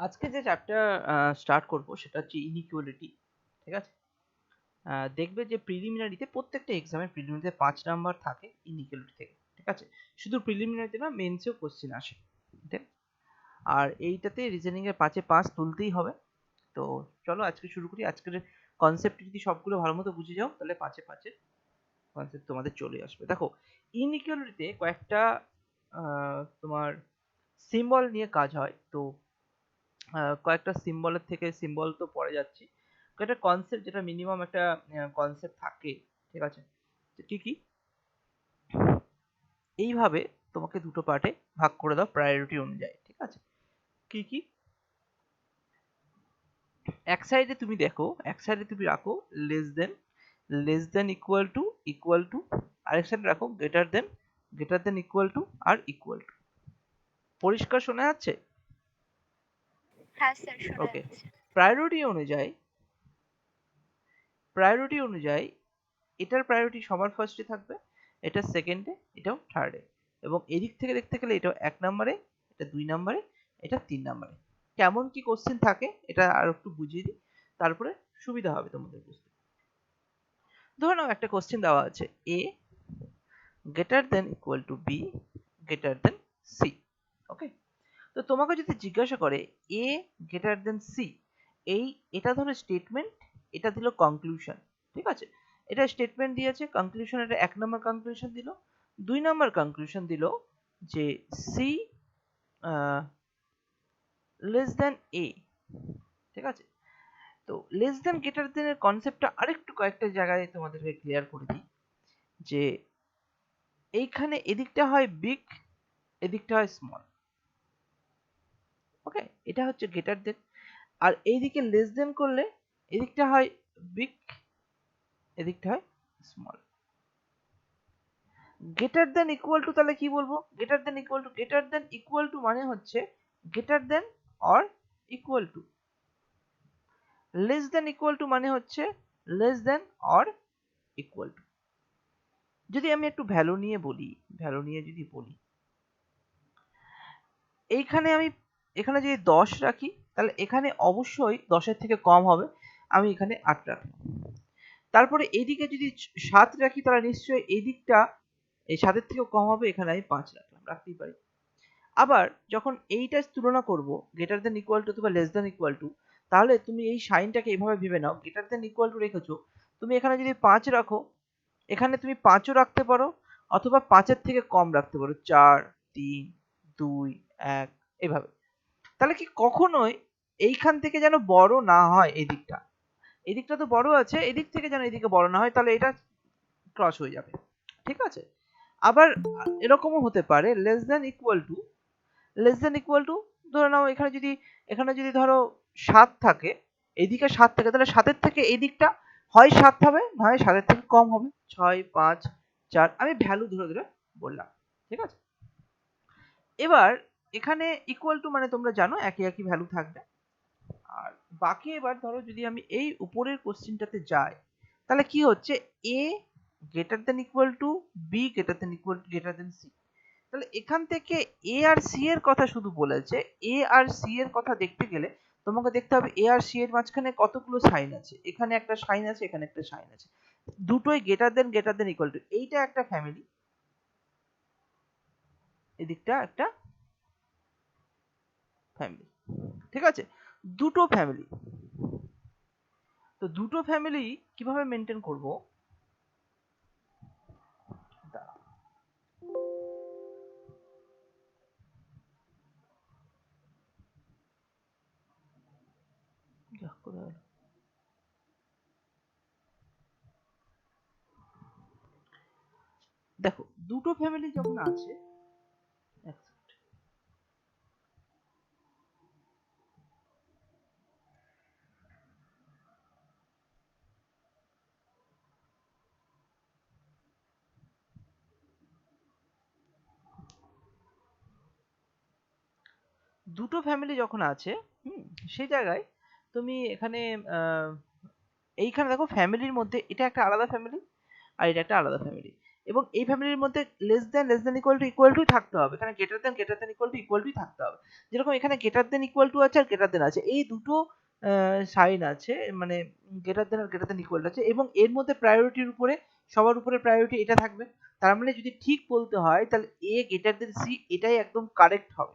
আজকে যে chapter start করব সেটা হচ্ছে ইনইকুয়ালিটি। ঠিক আছে? দেখবে যে প্রিলিমিনারিতে প্রত্যেকটা এক্সামের প্রিলিমিনারিতে 5 নাম্বার থাকে ইনইকুয়ালিটি থেকে। ঠিক আছে? শুধু প্রিলিমিনারিতে না, মেন্সেও কোশ্চেন আসে। ঠিক? আর এইটাতে রিজনিং এর 5 এ 5 তুলতেই হবে। তো চলো আজকে শুরু করি। আজকের কনসেপ্ট যদি সবগুলো ভালো মতো বুঝে যাও তাহলে 5 এ 5 এর কনসেপ্ট তোমাদের চলে আসবে। দেখো, ইনইকুয়ালিটিতে কয়েকটা তোমার সিম্বল নিয়ে কাজ হয়। তো কয়েকটা সিম্বলের থেকে সিম্বল তো পড়ে যাচ্ছি, কয়েকটা কনসেপ্ট যেটা মিনিমাম একটা কনসেপ্ট থাকে। ঠিক আছে? কি কি এইভাবে তোমাকে দুটো পার্টে ভাগ করে দাও প্রায়োরিটি অনুযায়ী। ঠিক আছে? কি কি এক সাইডে তুমি দেখো, এক সাইডে তুমি রাখো লেস দেন ইকুয়াল টু, আরেক সাইডে রাখো গ্রেটার দেন ইকুয়াল টু আর ইকুয়াল টু। পরিষ্কার শোনা যাচ্ছে? হ্যাঁ স্যার, শোনা ওকে। যাচ্ছে। প্রায়োরিটি অনুযায়ী এটার প্রায়োরিটি সবার ফার্স্টে থাকবে, এটা সেকেন্ডে, এটাও থার্ডে, এবং এদিক থেকে দেখতে গেলে এটাও 1 নম্বরে, এটা 2 নম্বরে, এটা 3 নম্বরে। কেমন কি কোশ্চেন থাকে এটা আর একটু বুঝিয়ে দিই, তারপরে সুবিধা হবে তোমাদের বুঝতে। ধরে নাও একটা কোশ্চেন দেওয়া আছে, a greater than equal two b greater than c। ওকে? তো তোমাকে যদি জিজ্ঞাসা করে a গ্রেটার দেন c, এটা ধরো স্টেটমেন্ট, এটা দিল কনক্লুশন। ঠিক আছে? এটা স্টেটমেন্ট দিয়েছে, কনক্লুশন এটা 1 নম্বর কনক্লুশন দিল। 2 নম্বর কনক্লুশন দিল যে c লেস দেন a। ঠিক আছে? তো লেস দেন গ্রেটার দেন এর কনসেপ্টটা আরেকটু কয়েকটা জায়গায় তোমাদেরকে ক্লিয়ার করে দিই। যে এইখানে এদিকটা হয় বিগ, এদিকটা হয় স্মল। ওকে? এটা হচ্ছে গ্রেটার দেন। আর এইদিকে লেস দেন করলে এদিকটা হয় বিগ, এদিকটা হয় small. Greater than equal two তাহলে কি বলবো? গ্রেটার দেন মানে হচ্ছে greater than or equal two. Less than equal to মানে হচ্ছে less than or equal to. যদি আমি একটু ভ্যালু নিয়ে বলি, এইখানে আমি এখানে যদি 10 রাখি তাহলে এখানে অবশ্যই 10 এর থেকে কম হবে, আমি এখানে 8 রাখলাম। তারপরে এইদিকে যদি 7 রাখি তাহলে নিশ্চয়ই এই দিকটা এই 7 এর থেকেও কম হবে, এখানে আমি 5 রাখলাম, রাখতেই পারি। আবার যখন এইটার তুলনা করব গ্রেটার দেন ইকুয়াল টু অথবা লেস দেন ইকুয়াল টু, তাহলে তুমি এই সাইনটাকে এইভাবে ভেবে নাও, গ্রেটার দেন ইকুয়াল টু রেখেছো, তুমি এখানে যদি 5 রাখো, এখানে তুমি 5ও রাখতে পারো, অথবা 5 এর থেকে কম রাখতে পারো, 4, 3, 2, 1, এভাবে। তাহলে কি কখনোই এইখান থেকে যেন বড় না হয় এই দিকটা, এই দিকটা তো বড় আছে, এদিক থেকে যেন এদিকে বড় না হয়, তাহলে এটা ক্রস হয়ে যাবে। ঠিক আছে? আবার এরকমও হতে পারে লেস দেন ইকুয়াল টু, ধরে নাও এখানে যদি ধরো 7 থাকে, এদিকে 7 থাকে, তাহলে 7 এর থেকে এই দিকটা হয় 7 হবে, নয় 7 এর থেকে কম হবে। 6, 5, 4, আমি ভ্যালু ধরে ধরে বললাম। ঠিক আছে? এবার এখানে ইকুয়াল টু মানে তোমরা জানো একই একই ভ্যালু থাকবে। আর বাকি এবার ধরো যদি আমি এই উপরের কোশ্চেনটাতে যাই, তাহলে কি হচ্ছে, a greater than equal two b greater than c। তাহলে এখান থেকে এ আর সি এর কথা শুধু বলেছে, এ আর সি এর কথা দেখতে গেলে তোমাকে দেখতে হবে এ আর সি এর মাঝখানে কতগুলো সাইন আছে, এখানে একটা সাইন আছে, এখানে একটা সাইন আছে, দুটোই গ্রেটার দেন ইকুয়াল টু। এইটা একটা ফ্যামিলি, এদিকটা একটা ফ্যামিলি। ঠিক আছে? দুটো ফ্যামিলি। তো দুটো ফ্যামিলি কিভাবে মেনটেন করব? দেখো, দুটো ফ্যামিলি যখন আছে, এক second। দুটো ফ্যামিলি যখন আছে, সেই জায়গায় তুমি এখানে আহ, এইখানে দেখো ফ্যামিলির মধ্যে এটা একটা আলাদা ফ্যামিলি আর এটা একটা আলাদা ফ্যামিলি। এবং এই ফ্যামিলির মধ্যে লেস দেন ইকুয়াল টু থাকতে হবে, এখানে গ্রেটার দেন ইকুয়াল টু থাকতে হবে। যেরকম এখানে গ্রেটার দেন ইকুয়াল টু আছে আর গ্রেটার দেন আছে, এই দুটো সাইন আছে, মানে গ্রেটার দেন আর গ্রেটার দেন ইকুয়াল আছে, এবং এর মধ্যে প্রায়োরিটির উপরে সবার উপরে প্রায়োরিটি এটা থাকবে। তার মানে যদি ঠিক বলতে হয় তাহলে এ গ্রেটার দেন সি, এটাই একদম কারেক্ট হবে,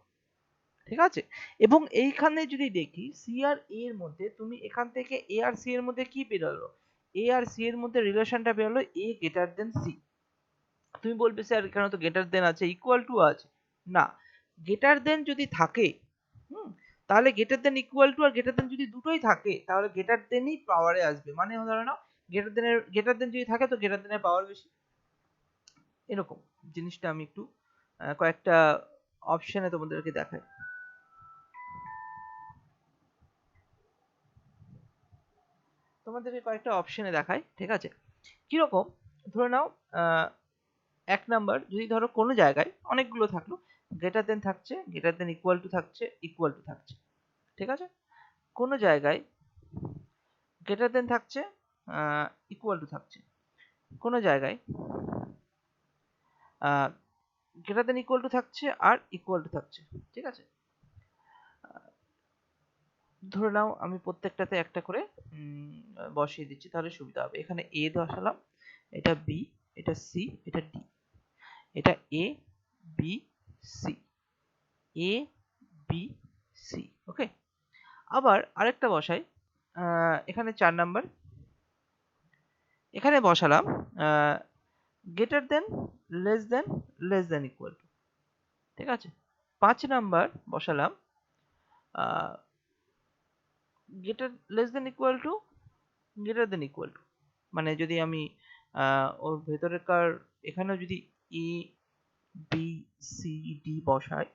ঠিক আছে। এবং এইখানে যদি দেখি সি আর এ এর মধ্যে, তুমি এখান থেকে এ আর সি এর মধ্যে কি বেরোলো, এ আর সি এর মধ্যে রিলেশনটা বেরোলো এ গ্রেটার দেন সি। তুমি বলবে স্যার এখানে তো গ্রেটার দেন আছে, ইকুয়াল টু আছে, না, গ্রেটার দেন যদি থাকে তাহলে গ্রেটার দেন ইকুয়াল টু আর গ্রেটার দেন যদি দুটোই থাকে তাহলে গ্রেটার দেনই পাওয়ারে আসবে, মানে ধরে নাও গ্রেটার দেন যদি থাকে তো গ্রেটার দেনের পাওয়ার বেশি। এরকম জিনিসটা আমি একটু কয়েকটা অপশনে তোমাদেরকে দেখাই। তোমাদেরকে কয়েকটা অপশনে দেখাই, ঠিক আছে। কিরকম, ধরে নাও এক নাম্বার, যদি ধরো কোনো জায়গায় অনেকগুলো থাকলো, গ্রেটার দেন থাকছে, গ্রেটার দেন ইকুয়াল টু থাকছে, ইকুয়াল টু থাকছে, ঠিক আছে। কোনো জায়গায় গ্রেটার দেন থাকছে, ইকুয়াল টু থাকছে, কোনো জায়গায় গ্রেটার দেন ইকুয়াল টু থাকছে আর ইকুয়াল টু থাকছে, ঠিক আছে। ধরে নাও আমি প্রত্যেকটাতে একটা করে বসিয়ে দিচ্ছি, তাহলে সুবিধা হবে। এখানে এ বসালাম, এটা বি, এটা সি, এটা ডি, এটা এ বি সি, এ বি সি, ওকে। আবার আরেকটা বসাই, এখানে 4 নাম্বার, এখানে বসালাম greater than less than equal two, ঠিক আছে। 5 নাম্বার বসালাম greater less than equal to greater than equal to, মানে যদি আমি ওর ভেতরেকার এখানেও যদি এ বি সি ডি বসাই,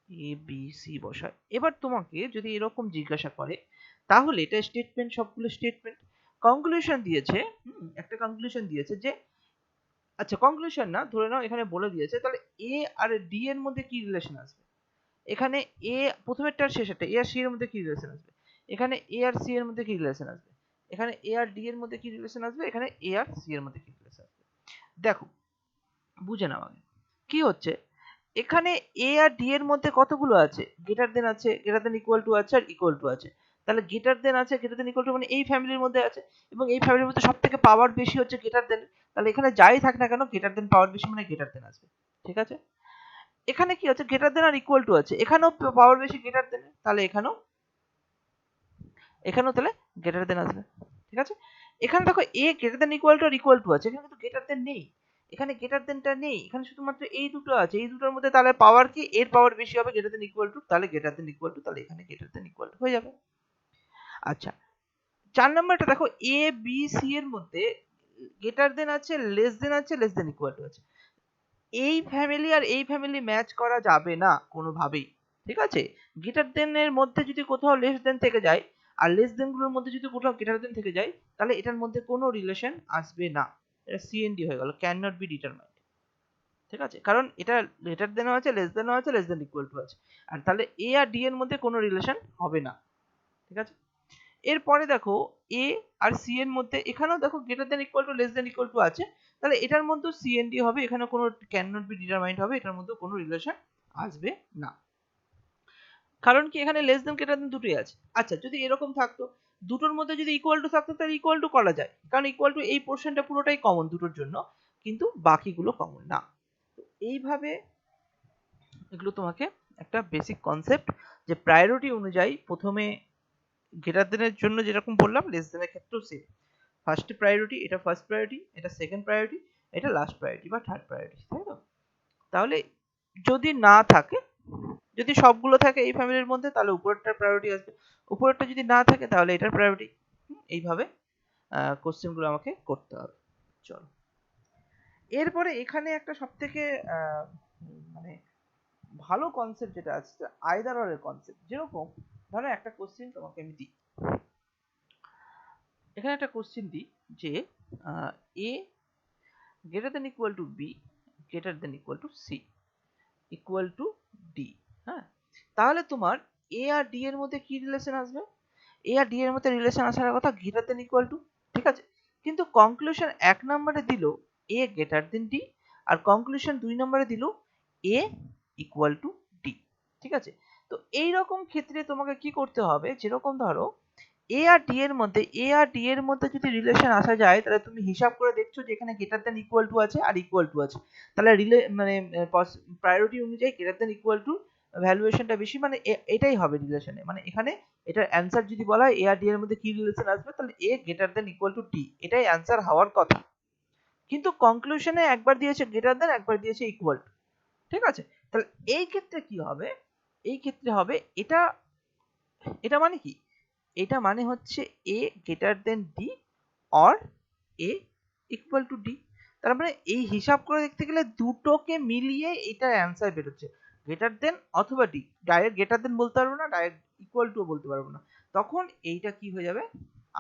এ বি সি বসাই, এবার তোমাকে যদি এরকম জিজ্ঞাসা করে তাহলে এটা স্টেটমেন্ট, সবগুলো স্টেটমেন্ট। কনক্লুশন দিয়েছে, একটা কনক্লুশন দিয়েছে যে, আচ্ছা কনক্লুশন না, ধরে নাও এখানে বলে দিয়েছে, তাহলে এ আর ডি এর মধ্যে কি রিলেশন আসবে, এখানে এ প্রথমেরটা আর শেষেরটা এ আর সি এর মধ্যে কি রিলেশন আসবে, এখানে এ আর সি এর মধ্যে কি রিলেশন আসবে, এখানে এ আর ডি এর মধ্যে কি রিলেশন আসবে, এখানে এ আর সি এর মধ্যে কি রিলেশন আসবে। দেখো বুঝে নাও আগে কি হচ্ছে, এখানে এ আর ডি এর মধ্যে কতগুলো আছে, গ্রেটার দেন আছে, গ্রেটার দেন ইকুয়াল টু আছে আর ইকুয়াল টু আছে। তাহলে গ্রেটার দেন আছে, গ্রেটার দেন ইকুয়াল টু মানে এই ফ্যামিলির মধ্যে আছে, এবং এই ফ্যামিলির মধ্যে সব থেকে পাওয়ার বেশি হচ্ছে গ্রেটার দেন। তাহলে এখানে যাই থাক না কেন গ্রেটার দেন পাওয়ার বেশি মানে গ্রেটার দেন আসবে, ঠিক আছে। এখানে কি আছে, গ্রেটার দেন আর ইকুয়াল টু আছে, এখানেও পাওয়ার বেশি গ্রেটার দেন, তাহলে এখানেও তাহলে গ্রেটার দেন আসবে, ঠিক আছে। এখানে দেখো A greater than equal to আর ইকুয়াল টু আছে, এখানে কিন্তু গ্রেটার দেন নেই, এখানে গ্রেটার দেনটা নেই, এখানে শুধুমাত্র এই দুটো আছে, এই দুটোর মধ্যে তাহলে পাওয়ার কি, এর পাওয়ার বেশি হবে গ্রেটার দেন ইকুয়াল টু, তাহলে গ্রেটার দেন ইকুয়াল টু, তাহলে এখানে গ্রেটার দেন ইকুয়াল টু হয়ে যাবে। আচ্ছা 4 নাম্বারটা দেখো, এ বি সি এর মধ্যে গ্রেটার দেন আছে, লেস দেন আছে, লেস দেন ইকুয়াল টু আছে, এই ফ্যামিলি আর এই ফ্যামিলি ম্যাচ করা যাবে না কোনোভাবেই, ঠিক আছে। গ্রেটার দেন এর মধ্যে যদি কোথাও লেস দেন থেকে যায় আর লেস দেন গুলোর মধ্যে যদি কোথাও গ্রেটার দেন থেকে যায়, তাহলে এটার মধ্যে কোনো রিলেশন আসবে না, এটা সিএনডি হয়ে গেল, ক্যান নট বি ডিটারমাইন্ড, ঠিক আছে। কারণ এটা গ্রেটার দেনও আছে, লেস দেনও আছে, লেস দেন ইকুয়াল টু আছে, আর তাহলে এ আর ডি এর মধ্যে কোনো রিলেশন হবে না, ঠিক আছে। এরপরে দেখো এ আর সি এর মধ্যে, এখানেও দেখো greater than equal two less than equal to আছে, তাহলে এটার মধ্যে সিএনডি হবে, এখানে কোনো ক্যান নট বি ডিটারমাইন্ড হবে, এটার মধ্যে কোনো রিলেশন আসবে না, কারণ কি এখানে লেস দেন গ্রেটার দেন দুটোই আছে। আচ্ছা যদি এরকম থাকতো, দুটোর মধ্যে যদি ইকুয়াল টু থাকতো তাহলে ইকুয়াল টু করা যায়, কারণ ইকুয়াল টু এই পোর্শনটা পুরোটাই কমন দুটোর জন্য, কিন্তু বাকিগুলো কমন না। এইভাবে এগুলো তোমাকে একটা বেসিক কনসেপ্ট, যে প্রায়োরিটি অনুযায়ী প্রথমে গ্রেটার দেনের জন্য যেরকম বললাম, লেস দেনের ক্ষেত্রেও সেম, ফার্স্ট প্রায়োরিটি, এটা ফার্স্ট প্রায়োরিটি, এটা সেকেন্ড প্রায়োরিটি, এটা লাস্ট প্রায়োরিটি বা থার্ড প্রায়োরিটি, তাই তো। তাহলে যদি না থাকে, যদি সবগুলো থাকে এই ফ্যামিলির মধ্যে তাহলে উপরেরটার প্রায়োরিটি আসবে, উপরেরটা যদি না থাকে তাহলে এটার প্রায়োরিটি, এইভাবে কোশ্চেনগুলো আমাকে করতে হবে। চলো এরপরে এখানে একটা সব থেকে মানে ভালো কনসেপ্ট যেটা আছে, আইদার অর এর কনসেপ্ট। যেরকম ধরো একটা কোশ্চেন তোমাকে আমি দিই, এখানে একটা কোশ্চেন দিই যে A greater than equal to B greater than equal to C equal to D, হ্যাঁ, তাহলে তোমার এ আর ডি এর মধ্যে কি রিলেশন আসবে, এ আর ডি এর মধ্যে রিলেশন আসার কথা গ্রেটার দেন ইকুয়াল টু, ঠিক আছে। কিন্তু কনক্লুশন 1 নম্বরে দিল এ গ্রেটার দেন ডি, আর কনক্লুশন 2 নম্বরে দিল এ ইকুয়াল টু ডি। ঠিক আছে, তো এই রকম ক্ষেত্রে তোমাকে কি করতে হবে, যেরকম ধরো এ আর ডি এর মধ্যে যদি রিলেশন আসা যায়, তাহলে তুমি হিসাব করে দেখছো যে এখানে গ্রেটার দেন ইকুয়াল টু আছে আর ইকুয়াল টু আছে, তাহলে মানে প্রায়োরিটি অনুযায়ী গ্রেটার দেন ইকুয়াল টু ভ্যালুয়েশনটা বেশি, মানে এটাই হবে রিলেশনে, মানে এখানে এটার অ্যান্সার যদি বলা হয় এ আর ডি এর মধ্যে কি রিলেশন আসবে, তাহলে A greater than equal to D, এটাই অ্যান্সার হওয়ার কথা। কিন্তু কনক্লুশনে একবার দিয়েছে গ্রেটার দেন, একবার দিয়েছে ইকুয়াল টু। ঠিক আছে, তাহলে এই ক্ষেত্রে কি হবে, এই ক্ষেত্রে হবে এটা, এটা মানে কি, এটা মানে হচ্ছে A greater than D or A equal to D. তার মানে এই হিসাব করে দেখতে গেলে দুটোকে মিলিয়ে এটার অ্যান্সার বেরোচ্ছে, গ্রেটার দেন অথবা ডি, ডাইরেক্ট গ্রেটার দেন বলতে পারবো না, ডাইরেক্ট ইকুয়াল টু বলতে পারবো না, তখন এইটা কি হয়ে যাবে,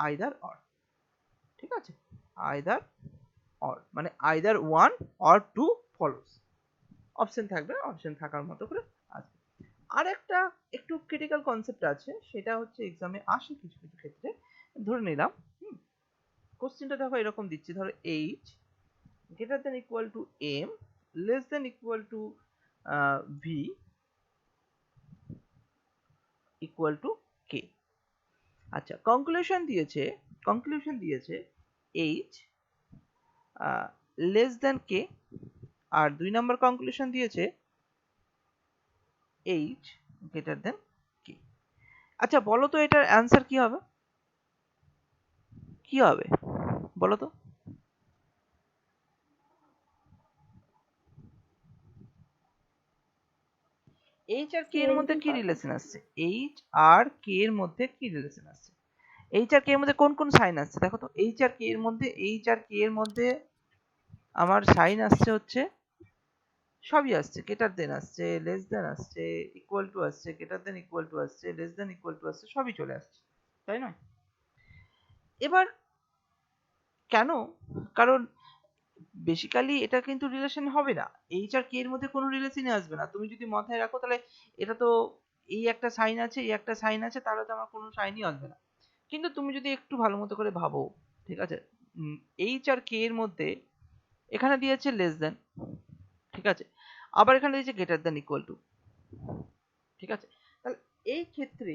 আইদার অর। ঠিক আছে, আইদার অর মানে either one or two follows, option থাকবে, অপশন থাকার মতো করে আসবে। আর একটা একটু ক্রিটিক্যাল কনসেপ্ট আছে, সেটা হচ্ছে এক্সামে আসে কিছু কিছু ক্ষেত্রে। ধরে নিলাম কোশ্চেনটা দেখো এরকম দিচ্ছি, ধরো H greater than equal to M less than equal to V equal to K. আচ্ছা, কনক্লুশন দিয়েছে এইচ লেস দেন কে, আর 2 নম্বর কনক্লুশন দিয়েছে এইচ গ্রেটার দেন কে। আচ্ছা বলো তো এটার অ্যান্সার কি হবে, কি হবে বলো তো। এইচ আর কে এর মধ্যে কি রিলেশন আসছে, এইচ আর কে এর মধ্যে কি রিলেশন আসছে, এইচ আর কে এর মধ্যে কোন কোন সাইন আসছে দেখো তো। এইচ আর কে এর মধ্যে আমার সাইন আসছে হচ্ছে, সবই আসছে, গ্রেটার দেন আসছে, লেস দেন আসছে, ইকুয়াল টু আসছে, গ্রেটার দেন ইকুয়াল টু আসছে, লেস দেন ইকুয়াল টু আসছে, সবই চলে আসছে, তাই নয়? এবার কেন, কারণ বেসিক্যালি এটা কিন্তু রিলেশন হবে না, এইচ আর কে এর মধ্যে কোনো রিলেশনই আসবে না। তুমি যদি মাথায় রাখো তাহলে এটা তো এই একটা সাইন আছে, এই একটা সাইন আছে, তাহলে তো আমার কোনো সাইনই আসবে না। কিন্তু তুমি যদি একটু ভালো মতো করে ভাবো, ঠিক আছে, এইচ আর কে এর মধ্যে এখানে দিয়েছে লেস দেন, ঠিক আছে, আবার এখানে দিয়েছে গ্রেটার দেন ইকুয়াল টু, ঠিক আছে, তাহলে এই ক্ষেত্রে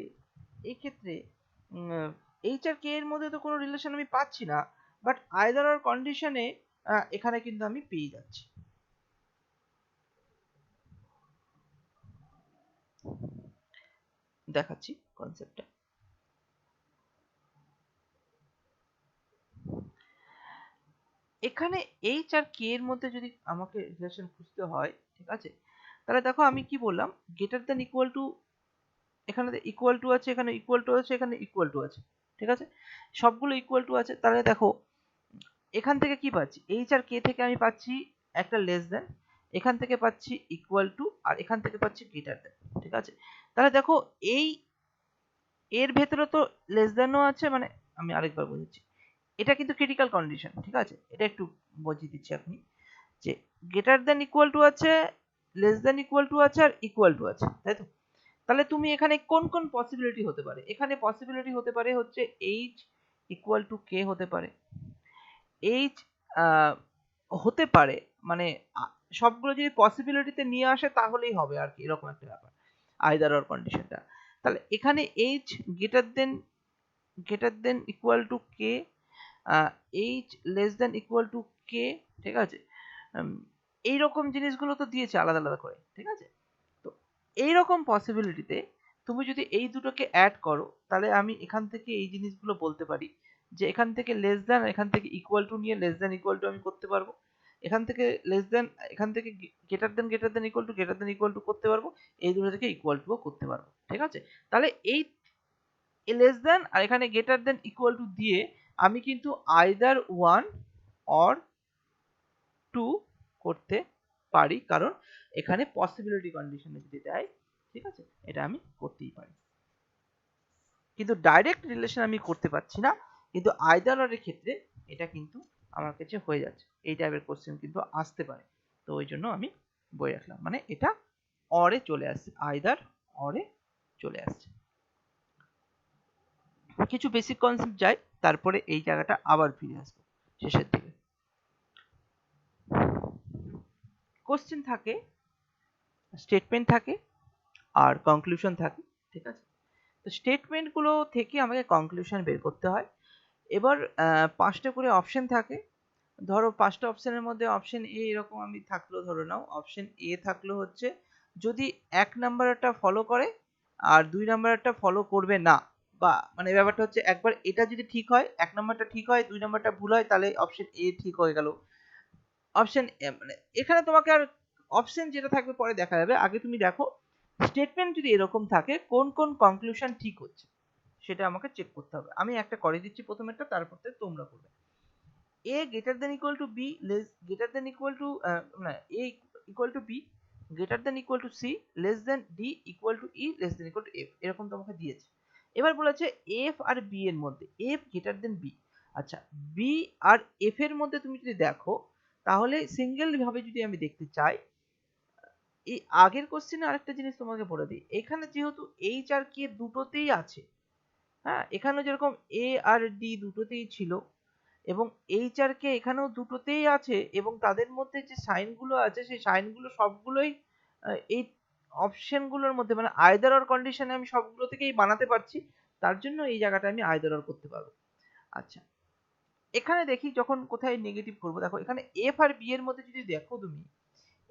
এই ক্ষেত্রে এইচ আর কে এর মধ্যে তো কোনো রিলেশন আমি পাচ্ছি না, বাট আইদার অর কন্ডিশনে এখানে কিন্তু আমি পেয়ে যাচ্ছি। দেখাচ্ছি কনসেপ্টটা। এখানে এইচ আর কে এর মধ্যে যদি আমাকে রিলেশন খুঁজতে হয়, ঠিক আছে, তাহলে দেখো আমি কি বললাম, গ্রেটার দেন ইকুয়াল টু, এখানে ইকুয়াল টু আছে, এখানে ইকুয়াল টু আছে, এখানে ইকুয়াল টু আছে, ঠিক আছে, সবগুলো ইকুয়াল টু আছে, তাহলে দেখো এখান থেকে কি পাচ্ছি, এইচ আর কে থেকে আমি পাচ্ছি একটা লেস দেন, এখান থেকে পাচ্ছি ইকুয়াল টু, আর এখান থেকে পাচ্ছি গ্রেটার দেন, ঠিক আছে, তাহলে দেখো এই এর ভেতরে তো লেস দেনও আছে, মানে আমি আরেকবার বোঝাচ্ছি, এটা কিন্তু ক্রিটিক্যাল কন্ডিশন, ঠিক আছে, এটা একটু বুঝিয়ে দিচ্ছি আপনি, যে গ্রেটার দেন ইকুয়াল টু আছে, লেস দেন ইকুয়াল টু আছে, আর ইকুয়াল টু আছে, তাই তো। তাহলে তুমি এখানে কোন কোন পসিবিলিটি হতে পারে, এখানে পসিবিলিটি হতে পারে হচ্ছে এইচ ইকুয়াল টু কে হতে পারে, এইচ হতে পারে, মানে সবগুলো যদি পসিবিলিটিতে নিয়ে আসে তাহলেই হবে আর কি, এরকম একটা ব্যাপার আইদার অর কন্ডিশনটা। তাহলে এখানে H greater than equal to K, H less than equal to K, ঠিক আছে, এইরকম জিনিসগুলো তো দিয়েছে আলাদা আলাদা করে, ঠিক আছে, তো এইরকম পসিবিলিটিতে তুমি যদি এই দুটোকে অ্যাড করো, তাহলে আমি এখান থেকে এই জিনিসগুলো বলতে পারি, যে এখান থেকে লেস দেন, এখান থেকে ইকুয়াল টু নিয়ে লেস দেন ইকুয়াল টু আমি করতে পারবো, এখান থেকে লেস দেন, এখান থেকে গ্রেটার দেন ইকুয়াল টু করতে পারবো, এই দুটো থেকে ইকুয়াল টু করতে পারবো, ঠিক আছে। তাহলে এই লেস দেন আর এখানে গ্রেটার দেন ইকুয়াল টু দিয়ে আমি কিন্তু আইদার ওয়ান অর টু করতে পারি, কারণ এখানে পসিবিলিটি কন্ডিশনে যদি দেয়, ঠিক আছে, এটা আমি করতেই পারি, কিন্তু ডাইরেক্ট রিলেশন আমি করতে পারছি না, কিন্তু আইদার অর এর ক্ষেত্রে এটা কিন্তু আমার কাছে হয়ে যাচ্ছে, এই টাইপের কোশ্চেন কিন্তু আসতে পারে, তো ওই জন্য আমি বই রাখলাম, মানে এটা অরে চলে আসছে, আইদার অরে চলে আসছে। কিছু বেসিক কনসেপ্ট যাই, তারপরে এই জায়গাটা আবার ফিরে আসবো শেষের দিকে। কোশ্চেন থাকে, স্টেটমেন্ট থাকে, আর কনক্লুশন থাকে, ঠিক আছে? তো স্টেটমেন্ট গুলো থেকে আমাকে কনক্লুশন বের করতে হয়। এবার 5টা করে অপশন থাকে। ধরো 5টা অপশনের মধ্যে অপশন এ এরকম আমি থাকলো, ধরে নাও অপশন এ থাকলো হচ্ছে যদি 1 নাম্বারটা ফলো করে আর 2 নাম্বারটা ফলো করবে না, বা মানে ব্যাপারটা হচ্ছে একবার এটা যদি ঠিক হয়, 1 নাম্বারটা ঠিক হয়, 2 নাম্বারটা ভুল হয়, তাহলে অপশন এ ঠিক হয়ে গেল। অপশন মানে এখানে তোমাকে আর অপশন যেটা থাকবে পরে দেখা যাবে, আগে তুমি দেখো স্টেটমেন্ট যদি এরকম থাকে কোন কোন কনক্লুশন ঠিক হচ্ছে সেটা আমাকে চেক করতে হবে। আমি একটা করে দিচ্ছি প্রথমেরটা, তারপর তোমরা করবে। a greater than equal to b less greater than equal to না a equal to b greater than equal to c less than d equal to e less than equal to f, এরকম তোমাকে দিয়েছে। এবার বলেছে f আর b এর মধ্যে f greater than b। আচ্ছা, b আর f এর মধ্যে তুমি যদি দেখো, তাহলে সিঙ্গেল ভাবে যদি আমি দেখতে চাই, এই আগের কোশ্চেনে আরেকটা জিনিস তোমাকে বলে দিই, এখানে যেহেতু h আর k দুটোতেই আছে, হ্যাঁ, এখানে যেরকম a আর d দুটোতেই ছিল, এবং এইচ আর কে এখানেও দুটোতেই আছে, এবং তাদের মধ্যে যে সাইন গুলো আছে সেই সাইন গুলো সবগুলোই এই অপশন গুলোর মধ্যে মানে আইদার অর কন্ডিশনে আমি সবগুলো থেকেই বানাতে পারছি, তার জন্য এই জায়গাটা আমি আইদার অর করতে পারবো। আচ্ছা, এখানে দেখি যখন কোথায় নেগেটিভ করবো, দেখো এখানে এফ আর বি এর মধ্যে যদি দেখো তুমি,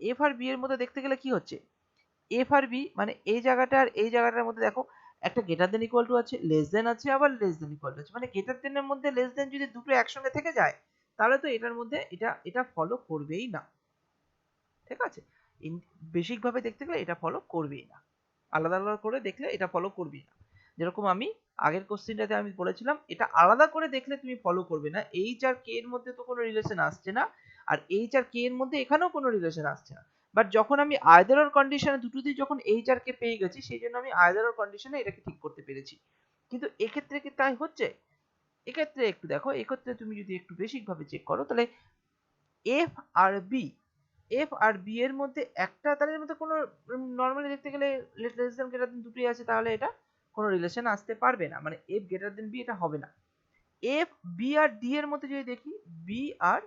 এফ আর বি এর মধ্যে দেখতে গেলে কি হচ্ছে, এফ আর বি মানে এই জায়গাটা আর এই জায়গাটার মধ্যে দেখো একটা গ্রেটার দেন ইকুয়াল টু আছে, লেস দেন আছে, আবার লেস দেন ইকুয়াল টু আছে, মানে গ্রেটার দেনের মধ্যে লেস দেন যদি দুটো একসঙ্গে থেকে যায়, তাহলে তো এটার মধ্যে এটা এটা ফলো করবেই না, ঠিক আছে? বেসিক ভাবে দেখতে গেলে এটা ফলো করবেই না, আলাদা আলাদা করে দেখলে এটা ফলো করবেই না। যেরকম আমি আগের কোশ্চেনটাতে আমি বলেছিলাম, এটা আলাদা করে দেখলে তুমি ফলো করবে না, এইচ আর কে এর মধ্যে তো কোনো রিলেশন আসছে না, আর এইচ আর কে এর মধ্যে এখানেও কোনো রিলেশন আসছে না। বাট যখন আমি আইদার অর কন্ডিশনে দুটোতেই যখন এইচ আর কে পেয়ে গেছি, সেই জন্য আমি আইদার অর কন্ডিশনে এটাকে ঠিক করতে পেরেছি। কিন্তু এক্ষেত্রে কি তাই হচ্ছে? এক্ষেত্রে একটু দেখো, এক্ষেত্রে তুমি যদি একটু বেসিক ভাবে চেক করো, তাহলে এফ আর বি, এফ আর বি এর মধ্যে একটা, তাদের মধ্যে কোনো নর্মালি দেখতে গেলে লেস দেন গ্রেটার দেন দুটোই আছে, তাহলে এটা কোনো রিলেশন আসতে পারবে না, মানে এফ গ্রেটার দেন বি এটা হবে না। এফ বি আর ডি এর মধ্যে যদি দেখি, বি আর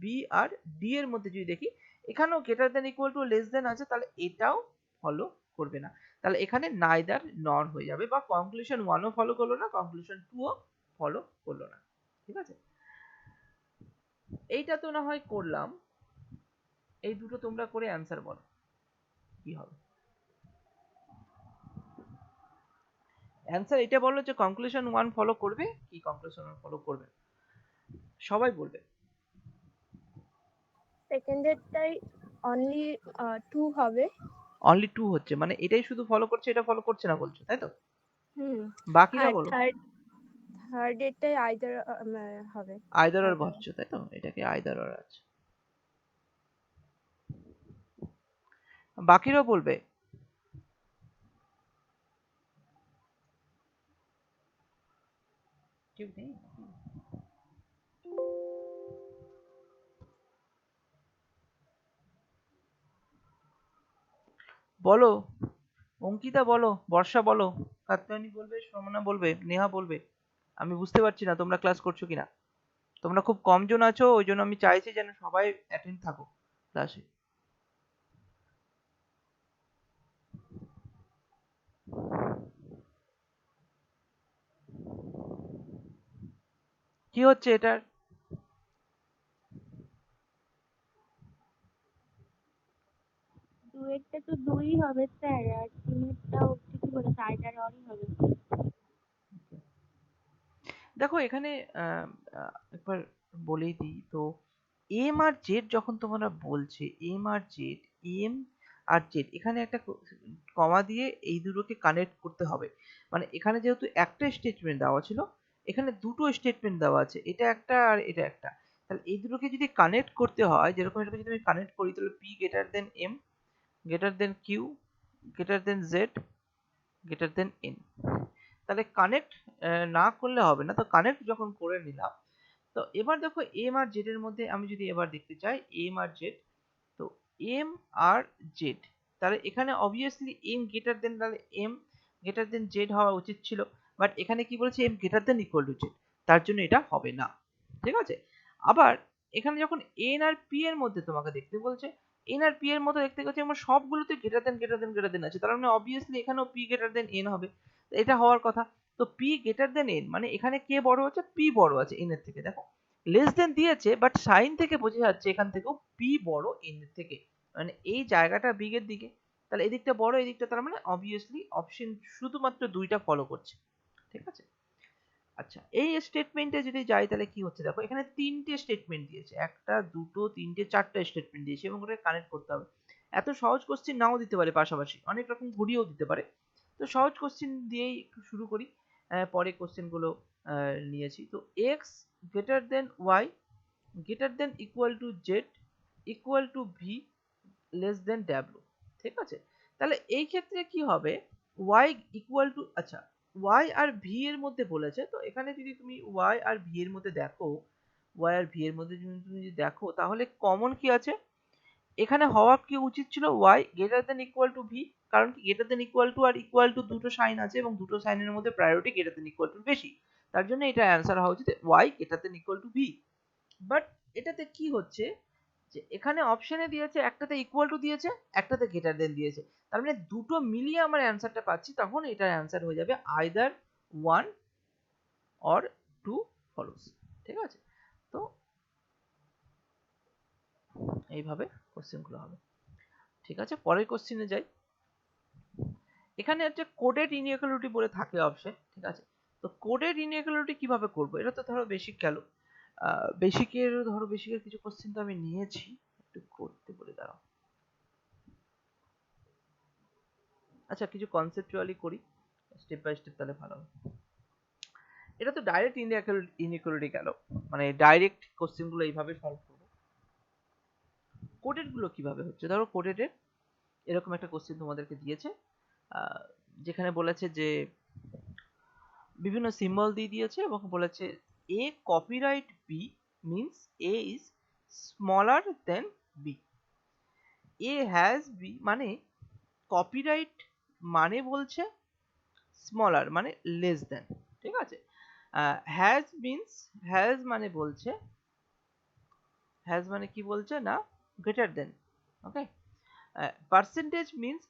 বি আর ডি এর মধ্যে যদি দেখি, এখানেও greater than equal two less than আছে, তাহলে এটাও ফলো করবে না। তাহলে এখানে নাইদার নর হয়ে যাবে, বা কনক্লুশন 1 ও ফলো করলো না, কনক্লুশন 2 ও ফলো করলো না, ঠিক আছে? এইটা তো না হয় করলাম, এই দুটো তোমরা করে অ্যান্সার বলো কি হবে। অ্যান্সার এটা বলো যে কনক্লুশন 1 ফলো করবে কি কনক্লুশন 1 ফলো করবে, সবাই বলবে। সেকেন্ডেরটাই অনলি 2 হবে। অনলি 2 হচ্ছে, মানে এটাই শুধু ফলো করছে, এটা ফলো করছে না বলছো, তাই তো? হুম। বাকিরা আর বলো। থার্ডেরটাই আইদার হবে। Either or either or। ভাবছো, তাই তো? এটাকে আইদার অর আছে, বাকিরাও বলবে। কেউ নেই? বলো, অঙ্কিতা বলো, বর্ষা বলো, কাত্যায়নী বলবে, সমনা বলবে, নেহা বলবে। আমি বুঝতে পারছি না তোমরা ক্লাস করছো কিনা। তোমরা খুব কম জন আছো, ওই জন্য আমি চাইছি যেন সবাই অ্যাটেন্ড থাকো ক্লাসে। কি হচ্ছে এটার? দুয়েরটা তো 2 হবে স্যার, আর তিনেরটাও ঠিকই বলেছে, আইদার অরই হবে। দেখো এখানে একবার বলেই দিই তো, এম আর জেড যখন তোমরা বলছে, M R Z, M R Z এখানে একটা কমা দিয়ে এই দুটোকে কানেক্ট করতে হবে। মানে এখানে যেহেতু একটা স্টেটমেন্ট দেওয়া ছিল, এখানে দুটো স্টেটমেন্ট দেওয়া আছে, এটা একটা আর এটা একটা, তাহলে এই দুটোকে যদি কানেক্ট করতে হয়, যেরকম এটাকে যদি আমি কানেক্ট করি, তাহলে P greater than M greater than Q greater than Z greater than N. তাহলে কানেক্ট না করলে হবে না, তো কানেক্ট যখন করে নিলাম, তো এবার দেখো এম আর জেড এর মধ্যে আমি যদি এবার দেখতে চাই এম আর জেড, তো এম আর জেড, তাহলে এখানে অবভিয়াসলি এম গ্রেটার দেন, তাহলে এম গ্রেটার দেন জেড হওয়া উচিত ছিল, বাট এখানে কি বলছে M greater than equal to Z, তার জন্য এটা হবে না, ঠিক আছে? আবার এখানে যখন এন আর পি এর মধ্যে তোমাকে দেখতে বলছে, এন আর পি এর মতো দেখতে গেছে আমার সবগুলোতে গ্রেটার দেন আছে, তার মানে অবভিয়াসলি এখানেও পি গ্রেটার দেন এন হবে, এটা হওয়ার কথা। তো পি গ্রেটার দেন এন মানে এখানে কে বড় আছে, পি বড় আছে এন এর থেকে। দেখো লেস দেন দিয়েছে বাট সাইন থেকে বোঝা যাচ্ছে এখান থেকেও পি বড় এন এর থেকে, মানে এই জায়গাটা বিগ এর দিকে, তাহলে এদিকটা বড় এদিকটা, তার মানে অবভিয়াসলি অপশন শুধুমাত্র দুইটা ফলো করছে। ঠিক আছে, আচ্ছা এই স্টেটমেন্টে যদি যাই তাহলে কি হচ্ছে, দেখো এখানে তিনটে স্টেটমেন্ট দিয়েছে, একটা দুটো তিনটে চারটা স্টেটমেন্ট দিয়েছে এবং ওটা কানেক্ট করতে হবে। এত সহজ কোশ্চেন নাও দিতে পারে, পাশাপাশি অনেক রকম ঘুরিয়েও দিতে পারে। তো সহজ কোশ্চেন দিয়েই একটু শুরু করি, পরে কোশ্চেন গুলো নিয়েছি। তো X greater than Y greater than equal to Z equal to V less than W. ঠিক আছে, তাহলে এই ক্ষেত্রে কি হবে, y ইকুয়াল টু, আচ্ছা y আর v এর মধ্যে বলেছে, তো এখানে যদি তুমি y আর v এর মধ্যে দেখো, y আর v এর মধ্যে যদি তুমি দেখো তাহলে কমন কি আছে, এখানে হওয়া কি উচিত ছিল y greater than equal to v, কারণ কি গ্রেটার দেন ইকুয়াল টু আর ইকুয়াল টু দুটো সাইন আছে এবং দুটো সাইনের মধ্যে priority greater than equal to বেশি, তার জন্য এটা অ্যান্সার হওয়া উচিত y greater than equal to v। But এটাতে কি হচ্ছে যে এখানে অপশনে দিয়েছে একটাতে ইকুয়াল টু দিয়েছে একটাতে গ্রেটার দেন দিয়েছে, তার মানে দুটো মিলিয়ে আমরা অ্যান্সারটা পাচ্ছি, তখন এটার অ্যান্সার হয়ে যাবে either one or two follows. ঠিক আছে, তো এইভাবে কোশ্চেনগুলো হবে। ঠিক আছে, পরের কোশ্চেনে যাই। এখানে হচ্ছে কোডেড ইনইকুয়ালিটি বলে থাকে অপশন। ঠিক আছে, তো কোডেড ইনইকুয়ালিটি কিভাবে করব, এটা তো ধরো বেসিক গেল, বেসিকের কিছু কোশ্চেন তো আমি নিয়েছি, একটু করতে বলে দাঁড়াও। আচ্ছা কিছু কনসেপচুয়ালি করি স্টেপ বাই স্টেপ, তাহলে ভালো হবে। এটা তো ডাইরেক্ট ইনইকুয়ালিটি গেল, মানে ডাইরেক্ট কোশ্চেন গুলো এইভাবে সলভ করবো। কোডেড গুলো কিভাবে হচ্ছে, ধরো কোডেড এরকম একটা কোশ্চেন তোমাদেরকে দিয়েছে, যেখানে বলেছে যে বিভিন্ন সিম্বল দিয়ে দিয়েছে এবং বলেছে A copyright B means A is smaller than B, A has B মানে কপিরাইট মানে বলছে স্মলার মানে লেস দেন। ঠিক আছে, হ্যাজ মিন্স হ্যাজ মানে বলছে, হ্যাজ মানে কি বলছে না greater than. Okay, percentage means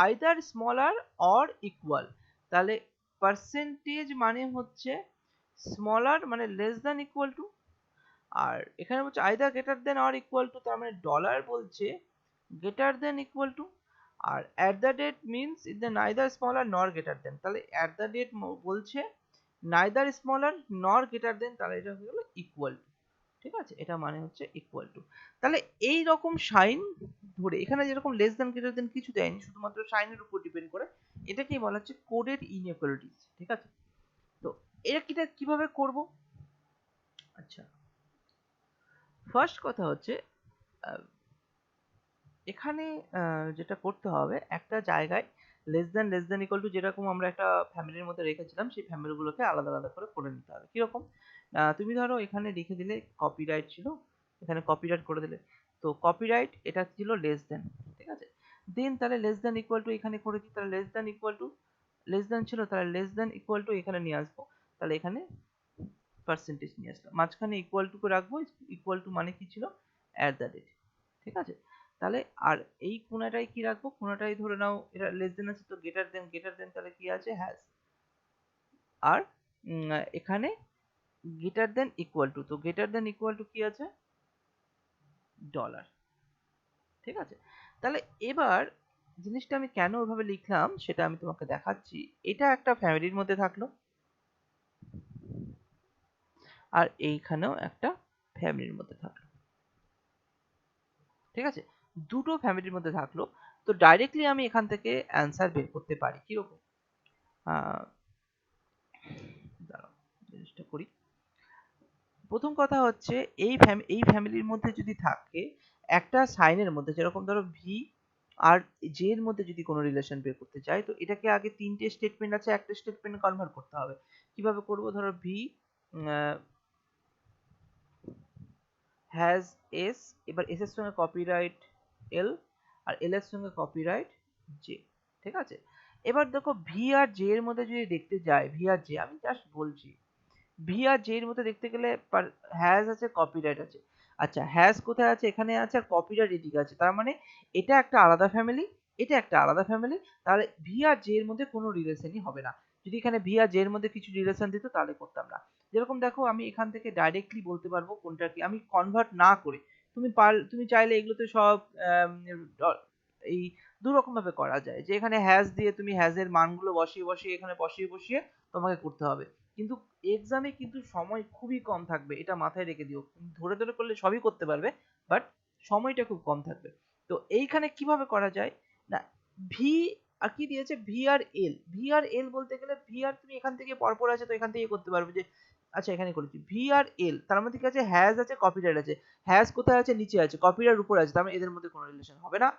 either smaller or equal, তাহলে পার্সেন্টেজ মানে হচ্ছে স্মলার মানে লেস দেন ইকুয়াল টু, আর এখানে বলছে either greater than or equal to, তার মানে ডলার বলছে গ্রেটার দেন ইকুয়াল টু, আর at the date means is neither smaller nor greater than, তাহলে অ্যাট দ্য ডেট বলছে neither smaller nor greater than, তাহলে এটা হয়ে গেল ইকুয়াল টু। ঠিক আছে, এটা মানে হচ্ছে ইকুয়াল টু। তাহলে এই রকম সাইন ধরে এখানে যেরকম লেস দেন গ্রেটার দেন কিছু দেয়নি, শুধুমাত্র সাইনের উপর ডিপেন্ড করে, এটাকেই বলা হচ্ছে কোডেড ইনইকুয়ালিটিস। ঠিক আছে, তো এটা কিভাবে করব, আচ্ছা ফার্স্ট কথা হচ্ছে এখানে যেটা করতে হবে একটা জায়গায় লেস দেন ইকুয়াল টু, যেরকম আমরা একটা ফ্যামিলির মধ্যে রেখেছিলাম সেই ফ্যামিলিগুলোকে আলাদা আলাদা করে নিতে হবে। কিরকম, তুমি ধরো এখানে লিখে দিলে কপিরাইট ছিল, এখানে কপিরাইট করে দিলে, তো কপিরাইট এটা ছিল লেস দেন। ঠিক আছে, দেন তাহলে লেস দেন ইকুয়াল টু এখানে করে দিই, তাহলে less than equal two less than ছিল, তাহলে লেস দেন ইকুয়াল টু এখানে নিয়ে আসবো, তাহলে এখানে পার্সেন্টেজ নিয়ে আসলাম, মাঝখানে ইকুয়াল টু করে রাখবো, ইকুয়াল টু মানে কি ছিল অ্যাট দ্য রেট। ঠিক আছে, তাহলে আর এই কোণাটাই কি রাখবো, কোণাটাই ধরে নাও এটা লেস দেন আছে, তো গ্রেটার দেন তাহলে কি আছে হ্যাজ, আর এখানে গ্রেটার দেন ইকুয়াল টু, তো গ্রেটার দেন ইকুয়াল টু কি আছে ডলার। ঠিক আছে, তাহলে এবার জিনিসটা আমি কেন ওইভাবে লিখলাম সেটা আমি তোমাকে দেখাচ্ছি। এটা একটা ফ্যামিলির মধ্যে থাকলো আর এইখানেও একটা ফ্যামিলির মধ্যে থাকলো। ঠিক আছে, দুটো ফ্যামিলির মধ্যে থাকলো, তো ডাইরেক্টলি আমি এখান থেকে অ্যান্সার বের করতে পারি। কিরকম, দাঁড়াও জিনিসটা করি। প্রথম কথা হচ্ছে এই ফ্যামিলির মধ্যে যদি থাকে একটা সাইনের মধ্যে, যেরকম ধরো ভি আর জে এর মধ্যে যদি কোনো রিলেশন বের করতে চাই, তো এটাকে আগে তিনটে স্টেটমেন্ট আছে একটা স্টেটমেন্ট কনভার্ট করতে হবে। কিভাবে করব, ধরো ভি হ্যাজ এস, এবার এস এর সঙ্গে কপিরাইট এল আর এল এর সঙ্গে কপিরাইট জে। ঠিক আছে, এবার দেখো ভি আর জে এর মধ্যে যদি দেখতে যাই, ভি আর জে আমি জাস্ট বলছি, ভি আর জে এর মধ্যে দেখতে গেলে হ্যাজ আছে কপিরাইট আছে, আচ্ছা, হ্যাজ কোথায় আছে? এখানে আছে, আর কপিরাইট এদিকে আছে। তার মানে এটা একটা আলাদা ফ্যামিলি, এটা একটা আলাদা ফ্যামিলি। তাহলে ভি আর জে এর মধ্যে কোনো রিলেশনই হবে না। যদি এখানে ভি আর জে এর মধ্যে কিছু রিলেশন দিত তাহলে করতাম না। যেরকম দেখো, আমি এখান থেকে ডাইরেক্টলি বলতে পারবো কোনটা কি, আমি কনভার্ট না করে। তুমি চাইলে এগুলোতে সব এই দু রকম ভাবে করা যায়, যে এখানে হ্যাজ দিয়ে তুমি হ্যাজ এর মানগুলো বসিয়ে এখানে বসিয়ে তোমাকে করতে হবে। কিন্তু এক্সামে কিন্তু সময় খুবই কম থাকবে, এটা মাথায় রেখে দিও। ধরে করলে সবই করতে পারবে, বাট সময়টা খুব কম থাকবে। তো এইখানে কিভাবে করা যায় না, ভি আর কি দিয়েছে, ভি আর এল বলতে গেলে, ভি আর তুমি এখান থেকে পরপর আছে, তো এখান থেকে করতে পারবে যে, আচ্ছা এখানে করেছি ভি আর এল, তার মধ্যে কি আছে, হ্যাজ আছে, কপিরাইট আছে। হ্যাজ কোথায় আছে? নিচে আছে। কপিরাইট উপরে আছে, তার মানে এদের মধ্যে কোনো রিলেশন হবে না।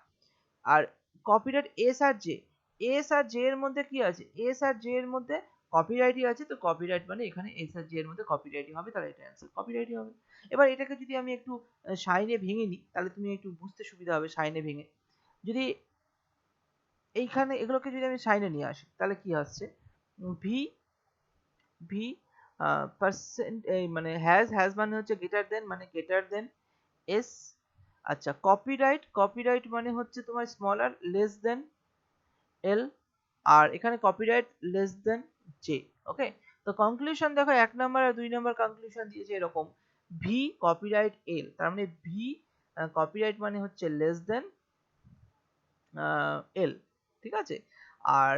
আর কপিরাইট এস আর জে এর মধ্যে কি আছে? এস আর জে এর মধ্যে কপিরাইটই আছে, তো কপিরাইট মানে এখানে এস আর জে এর মধ্যে কপিরাইটই হবে, তাহলে এটা অ্যান্সার কপিরাইটই হবে। এবার এটাকে যদি আমি একটু সাইনে ভেঙে নিই, তাহলে তুমি একটু বুঝতে সুবিধা হবে সাইনে ভেঙে। যদি এইখানে এগুলোকে যদি আমি সাইনে নিয়ে আসি, তাহলে কি আসছে? ভি ভি পার্সেন্ট, এই মানে হ্যাজ মানে হচ্ছে গ্রেটার দেন, মানে গ্রেটার দেন এস। আচ্ছা, কপিরাইট মানে হচ্ছে তোমার স্মলার লেস দেন এল, আর এখানে কপিরাইট লেস দেন জে। ওকে, তো কনক্লুশন দেখো, 1 নাম্বার আর 2 নাম্বার কনক্লুশন দিয়েছে এরকম, ভি কপিরাইট এল, তার মানে ভি কপিরাইট মানে হচ্ছে লেস দেন এল, ঠিক আছে। আর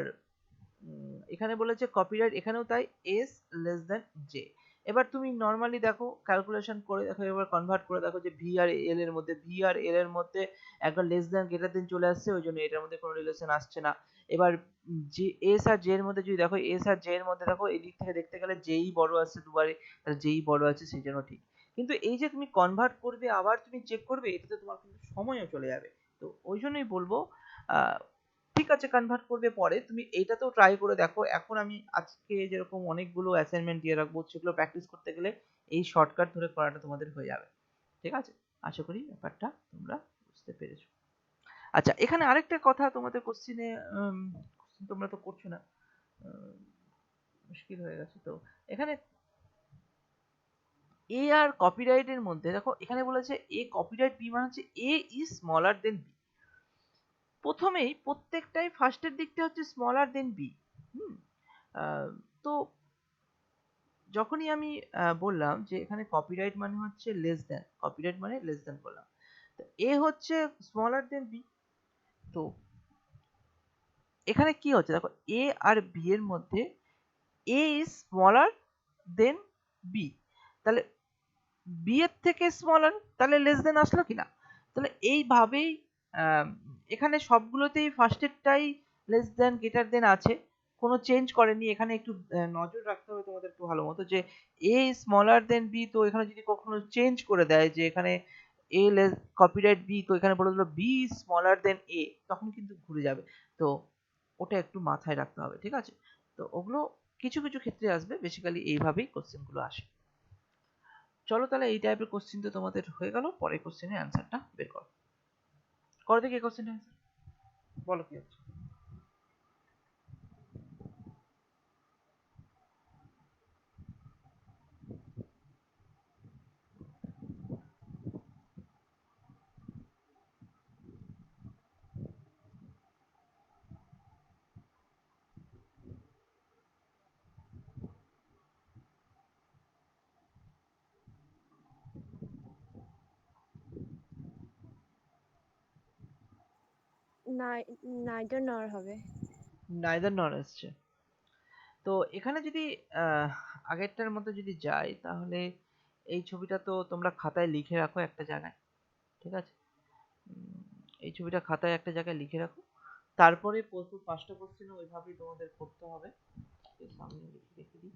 এখানে বলেছে কপিরাইট, এখানেও তাই, এস লেস দেন জে। এবার তুমি নর্মালি দেখো, ক্যালকুলেশন করে দেখো, এবার কনভার্ট করে দেখো যে ভি আর এল এর মধ্যে একবার লেস দেন গ্রেটার দেন চলে আসছে, ওই জন্য এটার মধ্যে কোনো রিলেশন আসছে না। এবার যে এস আর জে এর মধ্যে যদি দেখো, এস আর জে এর মধ্যে দেখো, এই দিক থেকে দেখতে গেলে জেই বড় আছে দুবারে, তাহলে জেই বড় আছে, সেই জন্য ঠিক। কিন্তু এই যে তুমি কনভার্ট করবে আবার তুমি চেক করবে, এটাতে তোমার কিন্তু সময়ও চলে যাবে। তো ওই জন্যই বলবো, ঠিক আছে কনভার্ট করবে পরে, তুমি এইটাতেও ট্রাই করে দেখো। এখন আমি আজকে যেরকম অনেকগুলো অ্যাসাইনমেন্ট দিয়ে রাখবো, সেগুলো প্র্যাকটিস করতে গেলে এই শর্টকাট ধরে করাটা তোমাদের হয়ে যাবে। ঠিক আছে, আশা করি ব্যাপারটা তোমরা বুঝতে পেরেছো। আচ্ছা, এখানে আরেকটা কথা তোমাদের কোশ্চিনে, তোমরা তো করছো না, মুশকিল হয়ে গেছে। তো এখানে এ আর কপিরাইট এর মধ্যে দেখো, এখানে বলেছে এ কপিরাইট বি মানে হচ্ছে এ ইজ স্মলার দেন বি। প্রথমেই প্রত্যেকটাই ফার্স্টের দিকটা হচ্ছে স্মলার দেন বি। হুম, তো যখনই আমি বললাম যে এখানে কপিরাইট মানে হচ্ছে লেস দেন, কপিরাইট মানে লেস দেন বললাম, তো এ হচ্ছে স্মলার দেন বি। তো এখানে কি হচ্ছে দেখো, এ আর বি এর মধ্যে এ ইজ স্মলার দেন বি, তাহলে বি এর থেকে স্মলার, তাহলে লেস দেন আসলো কিনা। তাহলে এইভাবেই এখানে সবগুলোতেই ফার্স্টেরটাই লেস দেন গ্রেটার দেন আছে, কোনো চেঞ্জ করেনি। এখানে একটু নজর রাখতে হবে তোমাদের একটু ভালো মতো, যে এ স্মলার দেন বি, তো এখানে যদি কখনো চেঞ্জ করে দেয় যে এখানে এ লেস কপিরাইট বি, তো এখানে বলে দিল বি স্মলার দেন এ, তখন কিন্তু ঘুরে যাবে। তো ওটা একটু মাথায় রাখতে হবে, ঠিক আছে। তো ওগুলো কিছু কিছু ক্ষেত্রে আসবে, বেসিক্যালি এইভাবেই কোশ্চেনগুলো আসে। চলো তাহলে এই টাইপের কোশ্চেন তো তোমাদের হয়ে গেল, পরের কোশ্চেনের অ্যান্সারটা বের করো। করো দেখি এই কোশ্চেনের অ্যান্সার, বলো কি হচ্ছে। নাইদার নর হবে। নাইদার নর আসছে। তো এখানে যদি আগেরটার মতো যদি যাই, তাহলে এই ছবিটা তো তোমরা খাতায় লিখে রাখো একটা জায়গায়, ঠিক আছে। উম, এই ছবিটা খাতায় একটা জায়গায় লিখে রাখো, তারপরে পাঁচটা কোশ্চেন ওইভাবেই তোমাদের করতে হবে। এই সামনে রেখে দিই,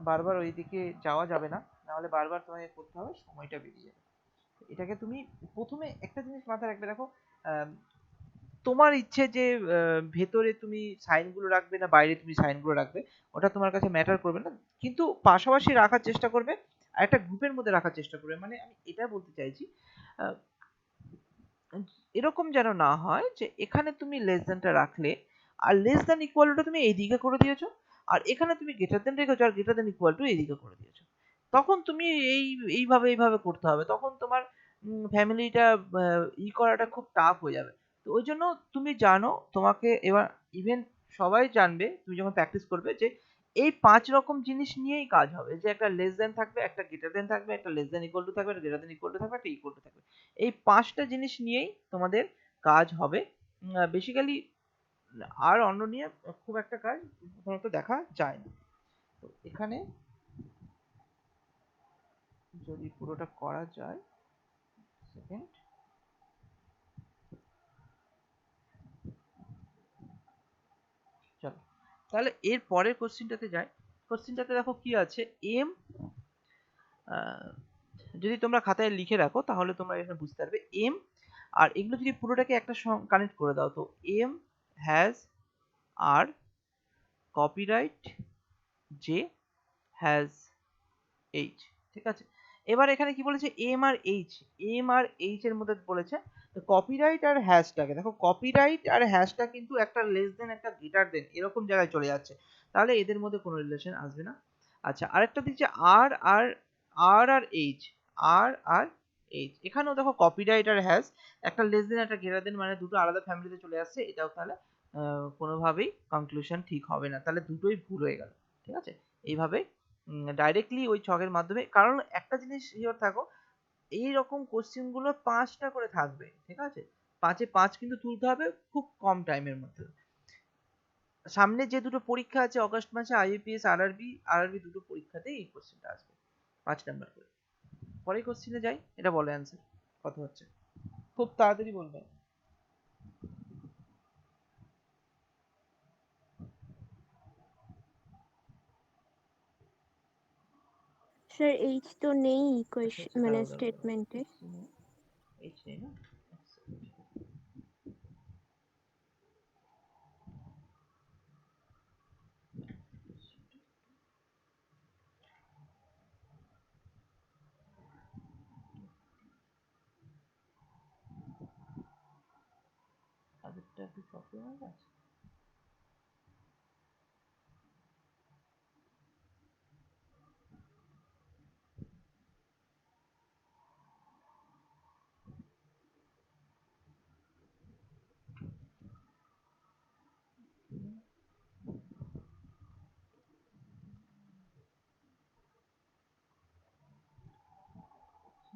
বারবার ওইদিকে যাওয়া যাবে না, নাহলে বারবার তোমাকে করতে হবে, সময়টা বেরিয়ে যাবে। এটাকে তুমি প্রথমে একটা জিনিস মাথায় রাখবে, দেখো তোমার ইচ্ছে যে ভেতরে তুমি সাইনগুলো রাখবে না বাইরে তুমি সাইনগুলো রাখবে, ওটা তোমার কাছে ম্যাটার করবে না, কিন্তু পাশাপাশি রাখার চেষ্টা করবে, আর একটা গ্রুপের মধ্যে রাখার চেষ্টা করবে। মানে আমি এটা বলতে চাইছি, আহ, এরকম যেন না হয় যে এখানে তুমি লেস দেনটা রাখলে, আর লেস দেন ইকুয়াল টু তুমি এইদিকে করে দিয়েছো, আর এখানে তুমি গ্রেটার দেন রেখেছো আর গ্রেটার দেন ইকুয়াল টু এইদিকে করে দিয়েছো, তখন তুমি এইভাবে করতে হবে, তখন তোমার ফ্যামিলিটা করাটা খুব টাফ হয়ে যাবে। তো ওই জন্য তুমি জানো, তোমাকে এবার ইভেন সবাই জানবে তুমি যখন প্র্যাকটিস করবে যে এই 5 রকম জিনিস নিয়েই কাজ হবে, যে একটা লেস দেন থাকবে, একটা গ্রেটার দেন থাকবে, একটা লেস দেন ইকুয়াল টু থাকবে, একটা গ্রেটার দেন ইকুয়াল টু থাকবে, একটা ইকুয়াল টু থাকবে। এই 5টা জিনিস নিয়েই তোমাদের কাজ হবে। বেসিক্যালি আর অন্য নিয়ে খুব একটা কাজ সাধারণত দেখা যায় না। তো এখানে যদি পুরোটা করা যায়, সেকেন্ড, চলো তাহলে এর পরের কোশ্চেনটাতে যাই। কোশ্চেনটাতে দেখো কি আছে, এম, যদি তোমরা খাতায় লিখে রাখো তাহলে তোমরা এখানে বুঝতে পারবে। এম আর এগুলো যদি পুরোটাকে একটা কানেক্ট করে দাও, তো এম হ্যাজ আর কপিরাইট, জে হ্যাজ এইচ, ঠিক আছে। এবার এখানে কি বলেছে, এম আর এইচ, এম আর এইচ এর মধ্যে বলেছে কপিরাইট আর হ্যাশটাকে, দেখো কপিরাইট আর হ্যাশটা কিন্তু একটা লেস দেন একটা গ্রেটার দেন এরকম জায়গায় চলে যাচ্ছে, তাহলে এদের মধ্যে কোনো রিলেশন আসবে না। আচ্ছা, আরেকটা দিচ্ছে আর আর আর আর এইচ, আর আর এইচ, এখানেও দেখো কপিরাইট আর হ্যাশ একটা লেস দেন একটা গ্রেটার দেন, মানে দুটো আলাদা ফ্যামিলিতে চলে আসছে, এটাও তাহলে কোনোভাবেই কনক্লুশন ঠিক হবে না, তাহলে দুটোই ভুল হয়ে গেল, ঠিক আছে। এইভাবে ডাইরেক্টলি ওই ছকের মাধ্যমে, কারণ একটা জিনিস শিওর থাকো, এইরকম কোশ্চেন গুলো 5টা করে থাকবে, ঠিক আছে। 5-এ 5 কিন্তু তুলতে হবে খুব কম টাইমের মধ্যে। সামনে যে দুটো পরীক্ষা আছে অগস্ট মাসে, আইইপিএস, আরআরবি দুটো পরীক্ষাতেই এই কোশ্চেনটা আসবে 5 নাম্বার করে। পরের কোশ্চেনে যাই, এটা বলো অ্যান্সার কত হচ্ছে, খুব তাড়াতাড়ি বলবে। স্যার এইচ তো নেই আচ্ছা আচ্ছা, মানে দাঁড়াও দাঁড়াও দাঁড়াও, স্টেটমেন্টে। এইচ নেই না, আগেরটা একটু প্রবলেম হয়ে গেছে।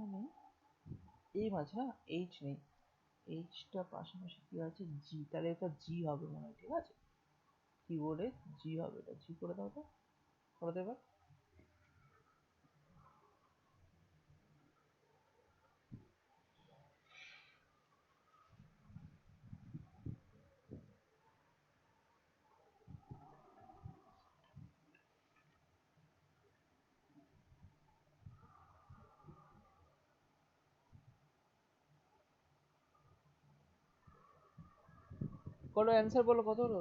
এখানে এম আছে না, এইচ নেই, এইচটা পাশাপাশি কি আছে, জি, তাহলে এটা জি হবে মনে হয়, ঠিক আছে। কিবোর্ডে জি হবে, এটা জি করে দাও তো, করে দেবে। বলো অ্যান্সার, বলো কত হলো।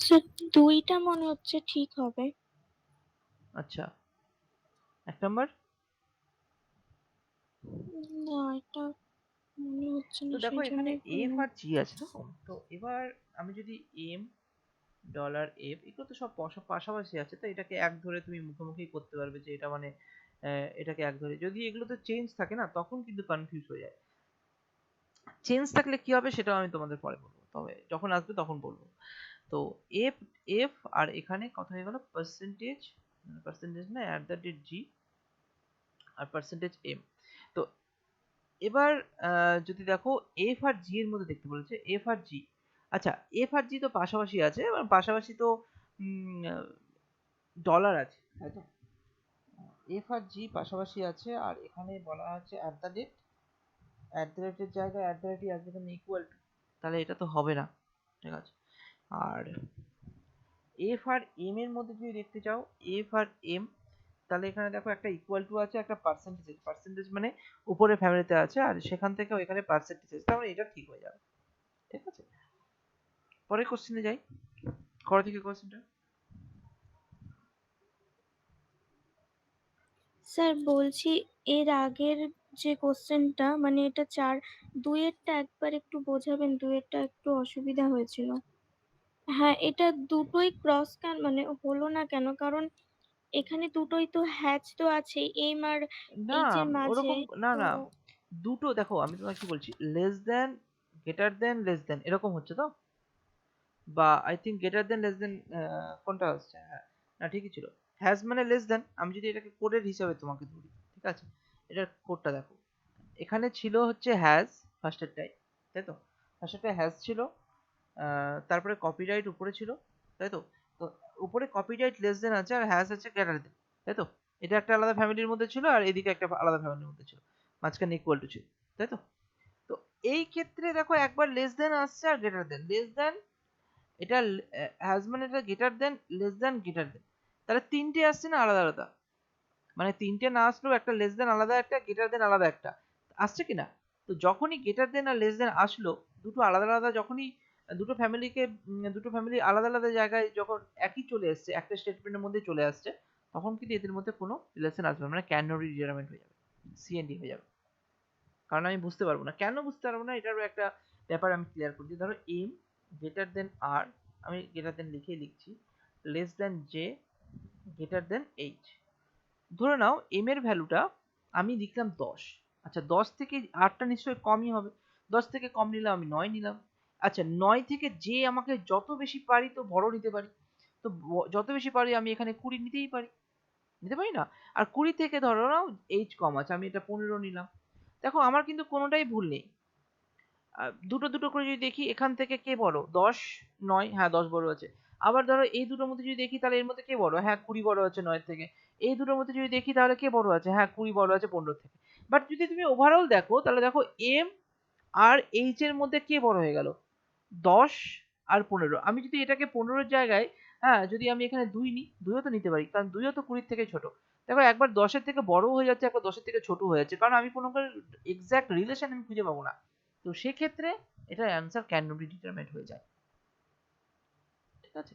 স্যার দুইটা মনে হচ্ছে ঠিক হবে। আচ্ছা, 1 নাম্বার। না, এটা মনে হচ্ছে তো না, দেখো সেই এখানে জন্যই এফ বললাম। আর জি আছে, দেখো তো এবার আমি যদি এম ডলার এফ, এগুলো তো সব পাশাপাশি আছে, তো এটাকে এক ধরে তুমি মুখোমুখি করতে পারবে যে এটা মানে এটাকে এক ধরে, যদি এগুলোতে চেঞ্জ থাকে না তখন কিন্তু কনফিউজ হয়ে যায়। চেঞ্জ থাকলে কি হবে সেটাও আমি তোমাদের পরে বলবো, তবে যখন আসবে তখন বলবো। তো এফ, এফ আর এখানে কথা হয়ে গেল পার্সেন্টেজ, পার্সেন্টেজ না অ্যাট দ্য রেট জি, আর পার্সেন্টেজ এম। তো এবার যদি দেখো এফ আর জি এর মধ্যে দেখতে বলেছে, এফ আর জি, আচ্ছা এফ আর জি তো পাশাপাশি আছে, এবার পাশাপাশি তো ডলার আছে, তাই তো। এফ আর জি পাশাপাশি আছে, আর এখানে বলা আছে at the rate, at the রেটের জায়গায় অ্যাট দ্য রেটই আসবে, এখানে ইকুয়াল টু, তাহলে এটা তো হবে না, ঠিক আছে। আর এফ আর এম এর মধ্যে যদি দেখতে চাও, এফ আর এম, তাহলে এখানে দেখো একটা ইকুয়াল টু আছে, একটা পার্সেন্টেজ, পার্সেন্টেজ মানে উপরে ফ্যামিলিতে আছে, আর সেখান থেকে এখানে পার্সেন্টেজ আছে, তাহলে এটা ঠিক হয়ে যাবে, ঠিক আছে। পরের কোশ্চেনে যাই, করো থেকে কোশ্চেনটা। স্যার বলছি, এর আগের যে কোশ্চেনটা, মানে এটা দুইয়েরটা একবার একটু বোঝাবেন, দুইয়েরটা একটু অসুবিধা হয়েছিল। হ্যাঁ, এটা দুটোই মানে হলো না কেন? কারণ এখানে দুটোই তো হ্যাচ তো আছে, এম আর না, এইচ এর মাঝে। ওরকম না, তো না, দুটো দেখো, আমি তোমাকে কি বলছি, less than, greater than, less than, এরকম হচ্ছে তো, বা I think greater than, less than, কোনটা হচ্ছে? হ্যাঁ, না ঠিকই ছিল। হ্যাজ মানে লেস দেন, আমি যদি এটাকে কোডের হিসাবে তোমাকে ধরি, ঠিক আছে, এটার কোডটা দেখো, এখানে ছিল হচ্ছে হ্যাজ, ফার্স্টেরটাই, তাই তো, ফার্স্টেরটা হ্যাজ ছিল, তারপরে কপিরাইট উপরে ছিল, তাই তো, তো উপরে কপিরাইট লেস দেন আছে, আর হ্যাজ আছে গ্রেটার দেন, তাই তো, এটা একটা আলাদা ফ্যামিলির মধ্যে ছিল, আর এদিকে একটা আলাদা ফ্যামিলির মধ্যে ছিল, মাঝখানে ইকুয়াল টু ছিল, তাই তো। তো এই ক্ষেত্রে দেখো একবার লেস দেন আসছে আর গ্রেটার দেন, লেস দেন, এটা হ্যাজ মানে এটা greater than, less than, greater than, তাহলে তিনটে আসছে না আলাদা আলাদা, মানে তিনটে না আসলেও একটা লেস দেন আলাদা, একটা গ্রেটার দেন আলাদা, একটা আসছে কিনা? তো যখনই গ্রেটার দেন আর লেস দেন আসলো, দুটো আলাদা আলাদা, যখনই দুটো ফ্যামিলি আলাদা আলাদা জায়গায় যখন একই চলে এসছে, একটা স্টেটমেন্টের মধ্যে চলে আসছে, তখন কিন্তু এদের মধ্যে কোনো রিলেশন আসবে না, মানে ক্যান নট বি ডিটারমাইন্ড হয়ে যাবে, সিএনডি হয়ে যাবে। কারণ আমি বুঝতে পারবো না, কেন বুঝতে পারবো না, এটারও একটা ব্যাপার আমি ক্লিয়ার করছি। ধরো এম গ্রেটার দেন আর, আমি গ্রেটার দেন লিখেই লিখছি, less than J, greater than H. ধরে নাও এম এর ভ্যালুটা আমি লিখলাম 10, আচ্ছা 10 থেকে 8টা নিশ্চয়ই কমই হবে, 10 থেকে কম নিলাম আমি 9 নিলাম, আচ্ছা 9 থেকে যে আমাকে যত বেশি পারি তো বড় নিতে পারি, তো যত বেশি পারি আমি এখানে 20 নিতেই পারি, নিতে পারি না? আর 20 থেকে ধরো নাও এইচ কম আছে, আমি এটা 15 নিলাম, দেখো আমার কিন্তু কোনোটাই ভুল নেই। দুটো দুটো করে যদি দেখি, এখান থেকে কে বড়, 10, 9, হ্যাঁ 10 বড় আছে। আবার ধরো এই দুটোর মধ্যে যদি দেখি, তাহলে এর মধ্যে কে বড়, হ্যাঁ 20 বড় আছে 9 থেকে। এই দুটোর মধ্যে যদি দেখি, তাহলে কে বড় আছে, হ্যাঁ 20 বড় আছে 15 থেকে। বাট যদি তুমি ওভারঅল দেখো, তাহলে দেখো এম আর এইচ এর মধ্যে কে বড় হয়ে গেল, 10 আর 15। আমি যদি এটাকে 15 এর জায়গায়, হ্যাঁ যদি আমি এখানে 2 নিই, 2ও তো নিতে পারি, কারণ 2ও তো 20 থেকে ছোট। দেখো একবার 10 এর থেকে বড়ও হয়ে যাচ্ছে, একবার 10 এর থেকে ছোট হয়ে যাচ্ছে, কারণ আমি কোনো এক্সাক্ট রিলেশন আমি খুঁজে পাবো না। তো সেক্ষেত্রে এটার answer can not be determined হয়ে যায়, ঠিক আছে?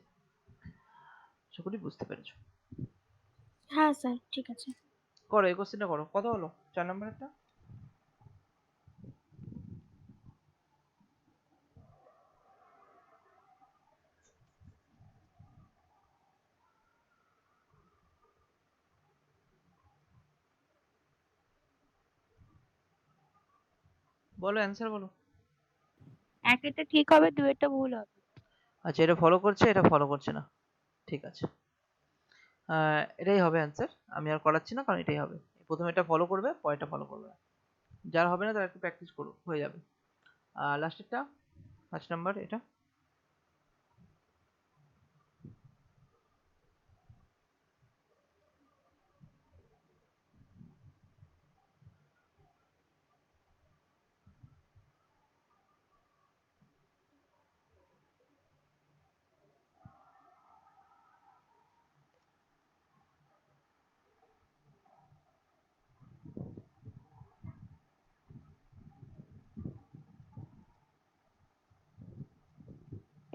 আশা করি বুঝতে পেরেছো। হ্যাঁ স্যার, ঠিক আছে। করো, এই কোশ্চেনটা করো, কত হলো 4 নম্বরেরটা? বলো, অ্যান্সার বলো। একেরটা ঠিক হবে, দুয়েরটা ভুল হবে। আচ্ছা, এটা ফলো করছে, এটা ফলো করছে না, ঠিক আছে। এটাই হবে অ্যান্সার, আমি আর করাচ্ছি না, কারণ এটাই হবে। প্রথমে এটা ফলো করবে, পরেরটা ফলো করবে না। যার হবে না তার একটু প্র্যাকটিস করো, হয়ে যাবে। লাস্টেরটা 5 নাম্বার এটা।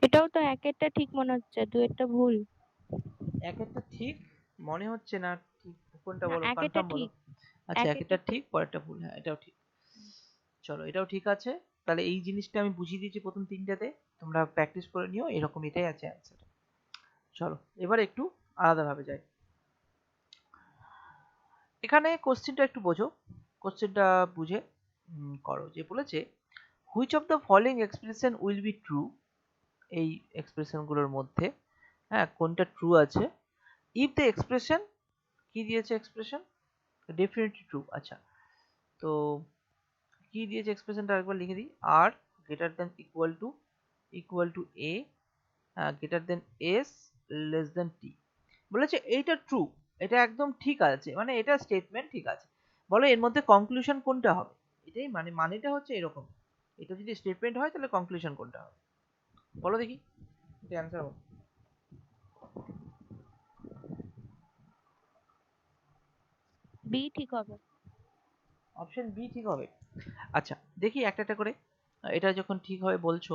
এটাও তো একেরটা ঠিক মনে হচ্ছে, দুয়েরটা ভুল। একেরটা ঠিক মনে হচ্ছে না, ঠিক কোনটা না, বলো, একেরটা কনফার্ম বলো। ঠিক। আচ্ছা, একেরটা একেরটা ঠিক, পরেরটা ভুল, হ্যাঁ এটাও ঠিক। চলো, এটাও ঠিক আছে। তাহলে এই জিনিসটা আমি বুঝিয়ে দিয়েছি প্রথম তিনটাতে, তোমরা প্র্যাকটিস করে নিও, এরকম এটাই আছে অ্যান্সার। চলো এবার একটু আলাদাভাবে যাই। এখানে কোশ্চেনটা একটু বোঝো, কোশ্চেনটা বুঝে করো। যে বলেছে which of the following expression will be true, এই এক্সপ্রেশন গুলোর মধ্যে হ্যাঁ কোনটা ট্রু আছে, ইফ দ্য এক্সপ্রেশন, কি দিয়েছে এক্সপ্রেশন, ডেফিনেটলি ট্রু। আচ্ছা, তো কি দিয়েছে এক্সপ্রেশনটা আরেকবার লিখে দিই, R greater than equal to A, greater than S, less than T. বলেছে এইটা ট্রু, এটা একদম ঠিক আছে, মানে এটা স্টেটমেন্ট ঠিক আছে। বলো এর মধ্যে কনক্লুশন কোনটা হবে, এটাই মানে, মানেটা হচ্ছে এরকম, এটা যদি স্টেটমেন্ট হয় তাহলে কনক্লুশন কোনটা হবে, বলো দেখি, এটা অ্যান্সার বলো। বি ঠিক হবে। অপশন বি ঠিক হবে। আচ্ছা দেখি একটা একটা করে, এটা যখন ঠিক হবে বলছো,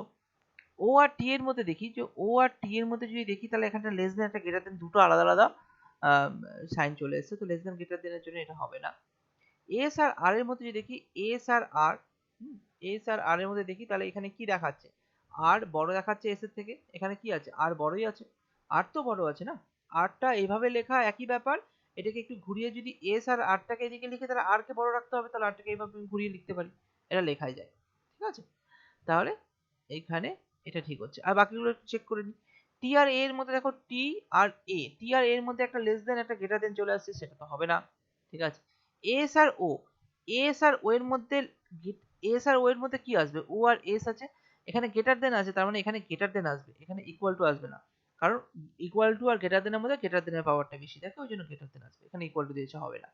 ও আর টি এর মধ্যে দেখি, যে ও আর টি এর মধ্যে যদি দেখি, তাহলে এখানটা লেস দেন একটা গ্রেটার দেন, দুটো আলাদা আলাদা সাইন চলে এসেছে, তো লেস দেন গ্রেটার দেনের জন্য এটা হবে না। এস আর আর এর মধ্যে যদি দেখি এস আর আর, এস আর আর এর মধ্যে দেখি তাহলে এখানে কি দেখাচ্ছে, আর বড় দেখাচ্ছে এস এর থেকে, এখানে কি আছে আর বড়ই আছে, আর তো বড় আছে না, আরটা এইভাবে লেখা একই ব্যাপার, এটাকে একটু ঘুরিয়ে যদি এস আর আরটাকে এদিকে লিখে তাহলে আর কে বড় রাখতে হবে, তাহলে আরটাকে এইভাবে ঘুরিয়ে লিখতে পারি, এটা লেখাই যায়। ঠিক আছে, তাহলে এইখানে এটা ঠিক হচ্ছে। আর বাকিগুলো একটু চেক করে নিই। টি আর এ এর মধ্যে দেখো টি আর এ, টি আর এর মধ্যে একটা লেস দেন একটা গ্রেটার দেন চলে আসছে, সেটা তো হবে না। ঠিক আছে, এস আর ও, এস আর ও এর মধ্যে, এস আর ও এর মধ্যে কি আসবে, ও আর এস আছে, এখানে গ্রেটার দেন আছে, তার মানে এখানে গ্রেটার দেন আসবে, এখানে ইকুয়াল টু আসবে না, কারণ ইকুয়াল টু আর গ্রেটার দেনের মধ্যে গ্রেটার দেনের পাওয়ারটা বেশি থাকে, ওই জন্য গ্রেটার দেন আসবে, এখানে ইকুয়াল টু দিয়েছে হবে না।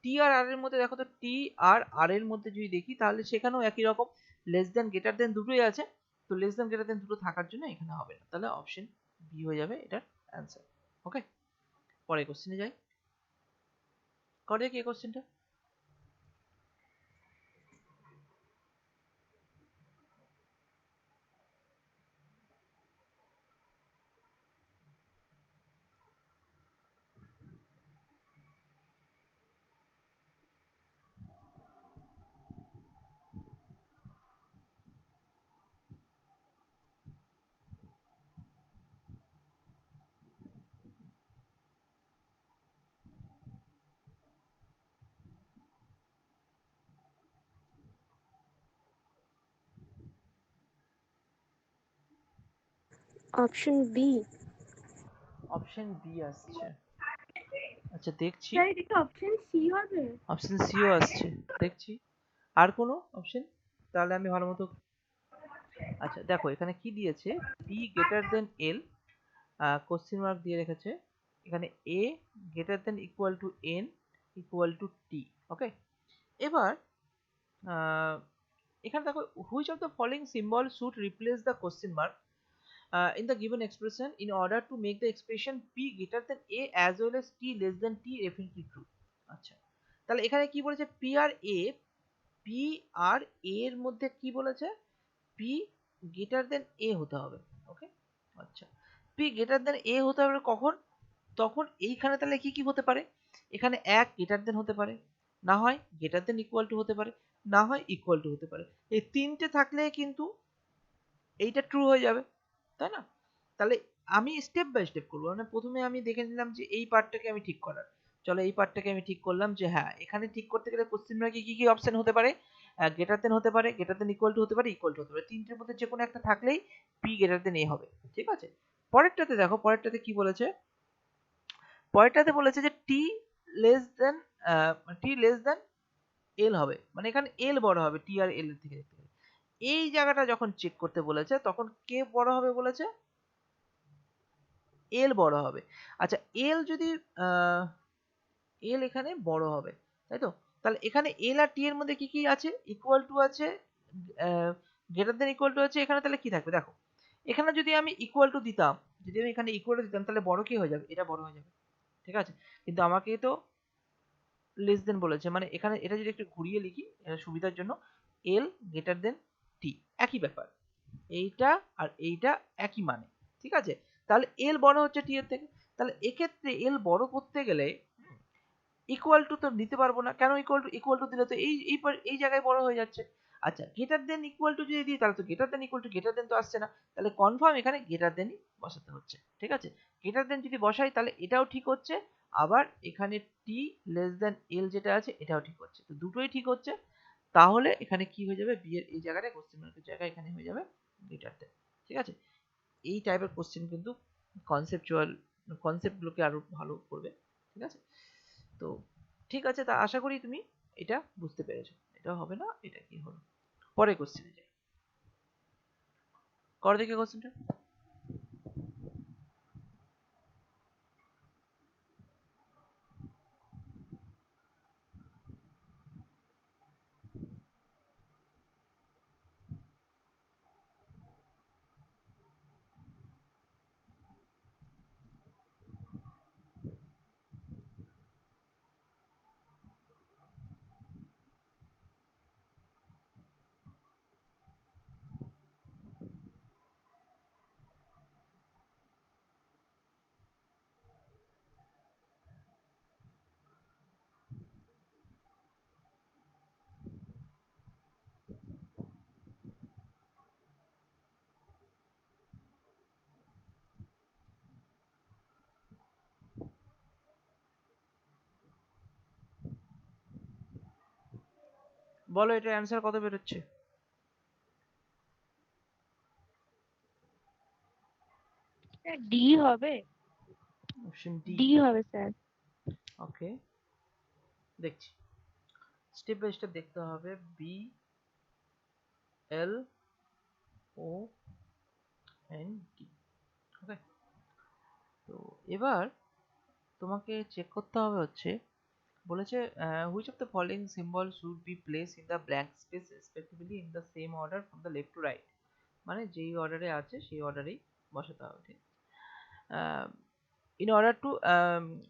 টি আর আর এর মধ্যে দেখো তো, টি আর আর এর মধ্যে যদি দেখি তাহলে সেখানেও একই রকম লেস দেন গ্রেটার দেন দুটোই আছে, তো লেস দেন গ্রেটার দেন দুটো থাকার জন্য এখানে হবে না, তাহলে অপশন বি হয়ে যাবে এটার অ্যান্সার। ওকে, পরে কোশ্চেনে যাই, করে কি কোশ্চেনটা। Option B. অপশন বি আসছে, আচ্ছা দেখছি। স্যার এটা অপশন সি হবে? অপশন সিও আসছে, দেখছি আর কোনো অপশন, তাহলে আমি ভালো মতো। আচ্ছা দেখো এখানে কি দিয়েছে, P greater than L, question mark দিয়ে রেখেছে, এখানে A greater than equal to N equal to T. Okay, এবার এখানে দেখো which of the following symbol should replace the question mark in the given expression in order to make the expression p greater than a as well as t less than t definitely true। আচ্ছা, তাহলে এখানে কি বলেছে, P R এ, P R এ এর মধ্যে কি বলেছে, P greater দেন এ হতে হবে। ওকে, আচ্ছা, পি গ্রেটার দেন এ হতে হবে কখন, তখন এইখানে তাহলে কি কি হতে পারে, এখানে এক গ্রেটার দেন হতে পারে, না হয় গ্রেটার দেন ইকুয়াল টু হতে পারে, না হয় ইকুয়াল টু হতে পারে, এই তিনটে থাকলে কিন্তু এইটা ট্রু হয়ে যাবে, তাই না। তাহলে আমি স্টেপ বাই স্টেপ করবো, মানে প্রথমে আমি দেখে নিলাম যে এই পার্টটাকে আমি ঠিক করার, চলো এই পার্টটাকে আমি ঠিক করলাম যে হ্যাঁ এখানে ঠিক করতে গেলে কোশ্চেন মার্কে কি কি অপশন হতে পারে, গ্রেটার দেন হতে পারে, গ্রেটার দেন ইকুয়াল টু হতে পারে, ইকুয়াল টু হতে পারে, তিনটের মধ্যে যে কোনো একটা থাকলেই পি গ্রেটার দেন এ হবে। ঠিক আছে, পরেরটাতে দেখো, পরেরটাতে কি বলেছে, পরেরটাতে বলেছে যে টি লেস দেন এল হবে, মানে এখানে এল বড় হবে টি আর এল এর থেকে দেখতে গেলে। এই জায়গাটা যখন চেক করতে বলেছে তখন কে বড় হবে বলেছে, এল বড় হবে। আচ্ছা এল যদি এল এখানে বড় হবে, তাই তো, তাহলে এখানে এল আর টি এর মধ্যে কি কি আছে, ইকুয়াল টু আছে, গ্রেটার দেন ইকুয়াল টু আছে, এখানে তাহলে কি থাকবে দেখো, এখানে যদি আমি ইকুয়াল টু দিতাম, যদি আমি এখানে ইকুয়াল টু দিতাম তাহলে বড় কি হয়ে যাবে, এটা বড় হয়ে যাবে। ঠিক আছে, কিন্তু আমাকে তো লেস দেন বলেছে, মানে এখানে এটা যদি একটু ঘুরিয়ে লিখি এটা সুবিধার জন্য, এল গ্রেটার দেন টি, একই ব্যাপার, এইটা আর এইটা একই মানে। ঠিক আছে, তাহলে এল বড় হচ্ছে টি এর থেকে, তাহলে এক্ষেত্রে এল বড় করতে গেলে ইকুয়াল টু তো দিতে পারবো না, কেন ইকুয়াল টু দিলে তো এই জায়গায় বড় হয়ে যাচ্ছে। আচ্ছা গ্রেটার দেন ইকুয়াল টু যদি দিই তাহলে তো greater than equal to greater দেন তো আসছে না, তাহলে কনফার্ম এখানে গ্রেটার দেনই বসাতে হচ্ছে। ঠিক আছে, গ্রেটার দেন যদি বসাই তাহলে এটাও ঠিক হচ্ছে, আবার এখানে টি লেস দেন এল যেটা আছে এটাও ঠিক হচ্ছে, তো দুটোই ঠিক হচ্ছে, তাহলে এখানে কি হয়ে যাবে, বি এর এই জায়গাটা কোশ্চেন মার্কের জায়গায় এখানে হয়ে যাবে গ্রেটার দেন। ঠিক আছে, এই টাইপের কোশ্চেন কিন্তু কনসেপচুয়াল কনসেপ্টগুলোকে আরো ভালো করবে। ঠিক আছে, তো ঠিক আছে, তা আশা করি তুমি এটা বুঝতে পেরেছো, এটা হবে না, এটা কি হলো, পরে কোশ্চেনে যাই, কর দেখে কোশ্চেনটা। বলো এটা অ্যান্সার কত বেরোচ্ছে? ডি হবে, অপশন ডি। ডি হবে স্যার। ওকে, দেখছি, স্টেপ বাই স্টেপ দেখতে হবে। B L O N D. Okay, তো এবার তোমাকে চেক করতে হবে হচ্ছে, বলেছে which of the following symbol should be place in the blank space respectively in the same order from the left to right. মানে যেই অর্ডারে আছে সেই অর্ডারেই বসাতে হবে, ঠিক? In order to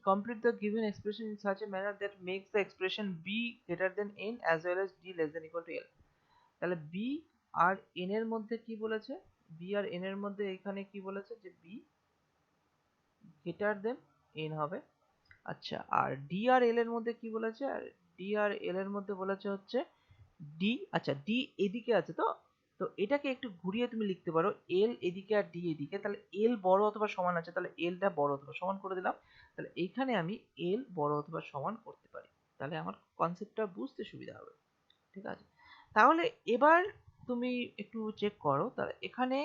complete the given expression in such a manner that makes the expression b greater than n as well as d less than equal to l, তাহলে b আর n এর মধ্যে কি বলেছে? b আর n এর মধ্যে এখানে কি বলেছে যে b greater than n হবে। আচ্ছা, আর ডি আর এল এর মধ্যে কি বলেছে? আর ডি আর এল এর মধ্যে বলেছে হচ্ছে ডি, আচ্ছা ডি এদিকে আছে তো, তো এটাকে একটু ঘুরিয়ে তুমি লিখতে পারো এল এদিকে আর ডি এদিকে, তাহলে এল বড় অথবা সমান আছে, তাহলে এলটা বড় অথবা সমান করে দিলাম। তাহলে এইখানে আমি এল বড় অথবা সমান করতে পারি, তাহলে আমার কনসেপ্টটা বুঝতে সুবিধা হবে। ঠিক আছে, তাহলে এবার তুমি একটু চেক করো, তাহলে এখানে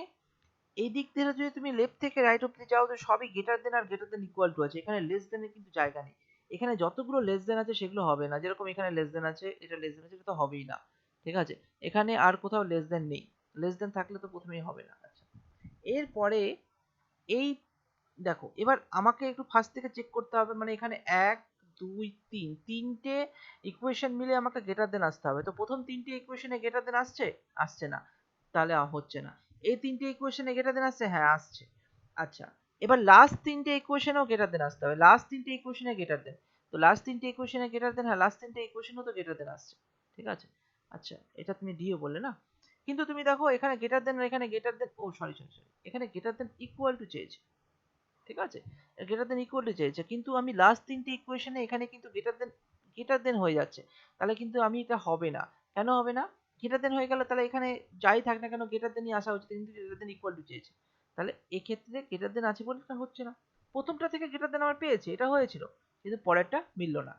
এই দিক থেকে যদি তুমি লেফট থেকে রাইট অব্দি যাও তো সবই গ্রেটার দেন আর গ্রেটার দেন ইকুয়াল টু আছে, এখানে লেস দেনের কিন্তু জায়গা নেই। এখানে যতগুলো লেস দেন আছে সেগুলো হবে না, যেরকম এখানে লেস দেন আছে, এটা লেস দেন আছে, এটা তো হবেই না। ঠিক আছে, এখানে আর কোথাও লেস দেন নেই, লেস দেন থাকলে তো প্রথমেই হবে না। আচ্ছা, এরপরে এই দেখো, এবার আমাকে একটু ফার্স্ট থেকে চেক করতে হবে, মানে এখানে এক দুই তিন, তিনটে ইকুয়েশন মিলে আমাকে গ্রেটার দেন আসতে হবে। তো প্রথম তিনটে ইকুয়েশনে গ্রেটার দেন আসছে? আসছে না, তাহলে হচ্ছে না। এই তিনটে ইকুয়েশনে গ্রেটার দেন আসছে? হ্যাঁ আসছে। আচ্ছা, এবার লাস্ট তিনটে ইকুয়েশনেও গ্রেটার দেন আসতে হবে, লাস্ট তিনটে ইকুয়েশনে গ্রেটার দেন, তো লাস্ট তিনটে ইকুয়েশনে গ্রেটার দেন, হ্যাঁ লাস্ট তিনটে ইকুয়েশনেও তো গ্রেটার দেন আসছে। ঠিক আছে, আচ্ছা এটা তুমি ডিও বললে না, কিন্তু তুমি দেখো এখানে গ্রেটার দেন আর এখানে গ্রেটার দেন, ও সরি সরি সরি, এখানে গ্রেটার দেন ইকুয়াল টু চেয়েছে। ঠিক আছে, গ্রেটার দেন ইকুয়াল টু চেয়েছে, কিন্তু আমি লাস্ট তিনটে ইকুয়েশনে এখানে কিন্তু গ্রেটার দেন হয়ে যাচ্ছে, তাহলে কিন্তু আমি এটা হবে না। কেন হবে না? গ্রেটার দেন হয়ে গেল, তাহলে এখানে যাই থাক না কেন গ্রেটার দেনই আসা উচিত, কিন্তু গ্রেটার দেন ইকুয়াল টু চেয়েছে, তাহলে এক্ষেত্রে গ্রেটার দেন আছে বলে এটা হচ্ছে না। প্রথমটা থেকে গ্রেটার দেন আমার পেয়েছে, এটা হয়েছিল, কিন্তু পরেরটা মিলল না।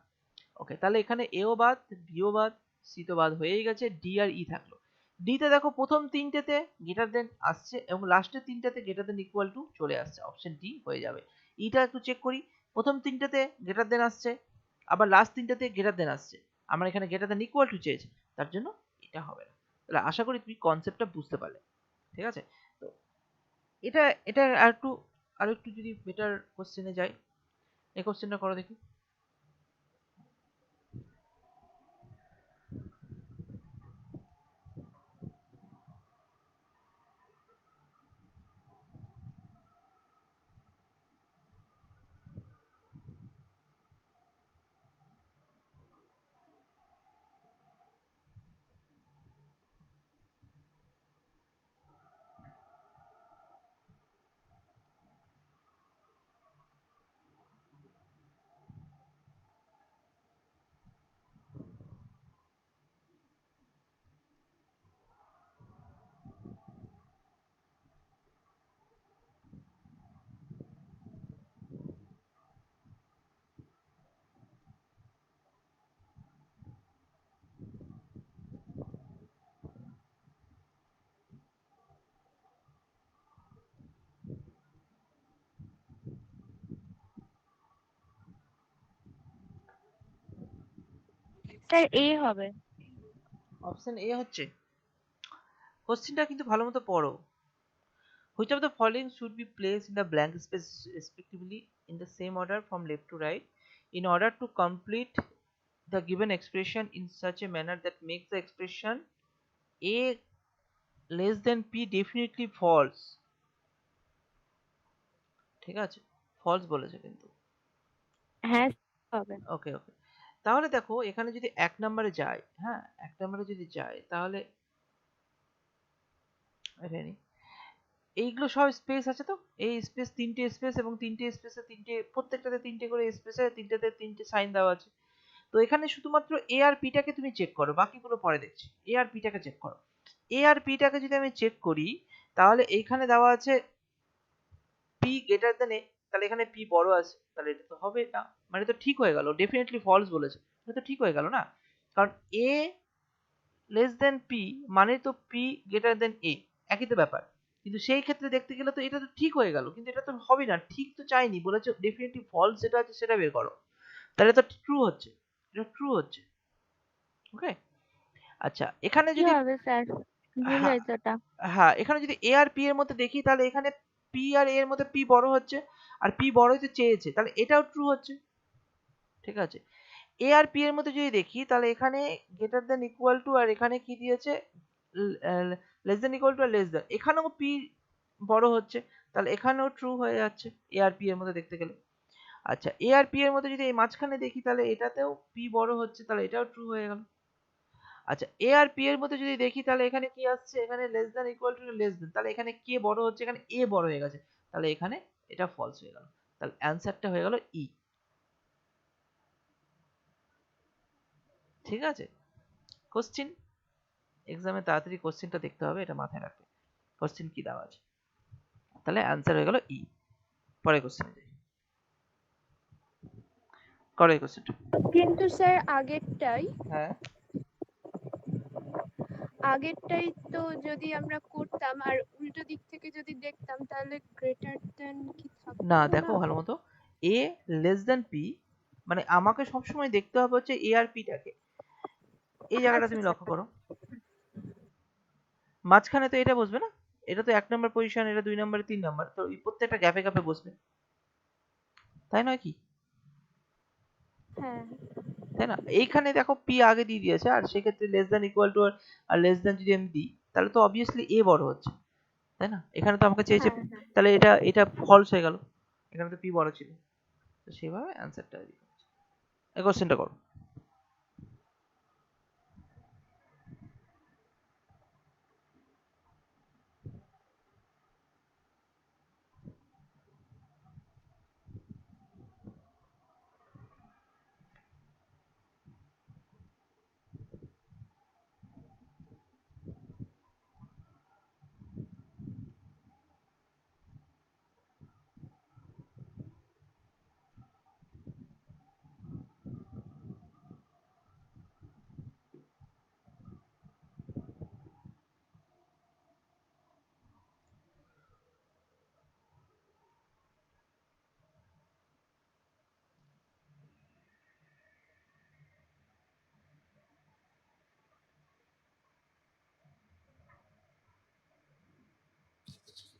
ওকে, তাহলে এখানে এও বাদ, বিও বাদ, সি তো বাদ হয়েই গেছে, ডি আর ই থাকলো। ডি তে দেখো প্রথম তিনটেতে গ্রেটার দেন আসছে এবং লাস্টের তিনটাতে গ্রেটার দেন ইকুয়াল টু চলে আসছে, অপশন ডি হয়ে যাবে। ইটা একটু চেক করি, প্রথম তিনটাতে গ্রেটার দেন আসছে, আবার লাস্ট তিনটাতে গ্রেটার দেন আসছে, আমার এখানে গ্রেটার দেন ইকুয়াল টু চেয়েছে, তার জন্য এটা হবে না। তাহলে আশা করি তুমি কনসেপ্টটা বুঝতে পারলে। ঠিক আছে, তো এটা এটা আর একটু যদি বেটার কোশ্চেনে যাই, এই কোশ্চেনটা করো দেখি। স্যার এ হবে। অপশন এ হচ্ছে? কোশ্চেনটা কিন্তু ভালো মতো পড়ো। Which of the following should be placed in the blank space respectively in the same order from left to right in order to complete the given expression in such a manner that makes the expression a less than p definitely false? ঠিক আছে, false বলেছে কিন্তু। হ্যাঁ হবে। ওকে ওকে, তাহলে দেখো এখানে যদি এক নম্বরে যায়, হ্যাঁ এক নম্বরে যদি যায় তাহলে এটা নিই, এইগুলো সব স্পেস আছে তো, এই স্পেস তিনটে স্পেস এবং তিনটে স্পেসে তিনটে, প্রত্যেকটাতে তিনটে করে স্পেসে তিনটেতে তিনটে সাইন দেওয়া আছে। তো এখানে শুধুমাত্র এ আর পিটাকে তুমি চেক করো, বাকিগুলো পরে দেখছি। এ আর পিটাকে চেক করো, এ আর পিটাকে যদি আমি চেক করি, তাহলে এইখানে দেওয়া আছে পি গ্রেটার দেন এ, তাহলে এখানে পি বড় আছে, তাহলে এটা তো হবে না, মানে তো ঠিক হয়ে গেল, ডেফিনেটলি ফলস বলেছে, এটা তো ঠিক হয়ে গেল না, কারণ এ লেস দেন পি মানে তো পি গ্রেটার দেন এ, একই তো ব্যাপার। কিন্তু সেই ক্ষেত্রে দেখতে গেলে তো এটা তো ঠিক হয়ে গেল, কিন্তু এটা তো হবে না, ঠিক তো চাইনি, বলেছে ডেফিনেটলি ফলস যেটা আছে সেটা বের করো, তাহলে তো ট্রু হচ্ছে, এটা ট্রু হচ্ছে। ওকে, আচ্ছা এখানে কি যদি হবে স্যার? ভুল হ্যাঁ হয়েছে ওটা। হ্যাঁ এখানে যদি এ আর পি এর মধ্যে দেখি, তাহলে এখানে পি আর এ এর মধ্যে পি বড় হচ্ছে, আর পি বড় হতে চেয়েছে, তাহলে এটাও ট্রু হচ্ছে। ঠিক আছে, এ আর পি এর মধ্যে যদি দেখি, তাহলে এখানে গ্রেটার দেন ইকুয়াল টু, আর এখানে কি দিয়েছে লেস দেন ইকুয়াল টু আর লেস দেন, এখানেও পি বড় হচ্ছে, তাহলে এখানেও ট্রু হয়ে যাচ্ছে এ আর পি এর মধ্যে দেখতে গেলে। আচ্ছা এ আর পি এর মধ্যে যদি এই মাঝখানে দেখি, তাহলে এটাতেও পি বড় হচ্ছে, তাহলে এটাও ট্রু হয়ে গেল। আচ্ছা এ আর পি এর মধ্যে যদি দেখি, তাহলে এখানে কি আসছে, এখানে less than equal two less than, তাহলে এখানে কে বড় হচ্ছে, এখানে এ বড় হয়ে গেছে, তাহলে এখানে এটা ফলস হয়ে গেল, তাহলে অ্যান্সারটা হয়ে গেল ই। ঠিক আছে, কোশ্চিন এক্সামে তাড়াতাড়ি কোশ্চেনটা দেখতে হবে, এটা মাথায় রাখবে কোশ্চেন কি দেওয়া আছে। তাহলে অ্যান্সার হয়ে গেল ই। পরের কোশ্চেনে যাই, করো এই কোশ্চেনটা। কিন্তু স্যার হ্যাঁ আগেরটাই তো যদি আমরা করতাম আর উল্টো দিক থেকে যদি দেখতাম তাহলে গ্রেটার দেন কি না থাকতো দেখো না? ভালো মতো, এ লেস দেন পি, মানে আমাকে সবসময় দেখতে হবে হচ্ছে এ আর পিটাকে, এই জায়গাটা আচ্ছা তুমি স্যার। লক্ষ্য করো, মাঝখানে তো এটা বসবে না, এটা তো 1 নম্বর পজিশন, এটা 2 নম্বরে 3 নম্বর, তো এই প্রত্যেকটা গ্যাপে গ্যাপে বসবে, তাই নয় কি? হ্যাঁ তাই না, এইখানে দেখো পি আগে দিয়ে দিয়েছে, আর সেক্ষেত্রে লেস দেন ইকুয়াল টু আর লেস দেন যদি আমি দিই, তাহলে তো অবভিয়াসলি এ বড় হচ্ছে, তাই না, এখানে তো আমাকে চেয়েছে, হ্যাঁ হ্যাঁ। তাহলে এটা এটা ফলস হয়ে গেল, এখানে তো পি বড় ছিল, তো সেভাবে অ্যান্সারটা এই কোশ্চেনটা করো।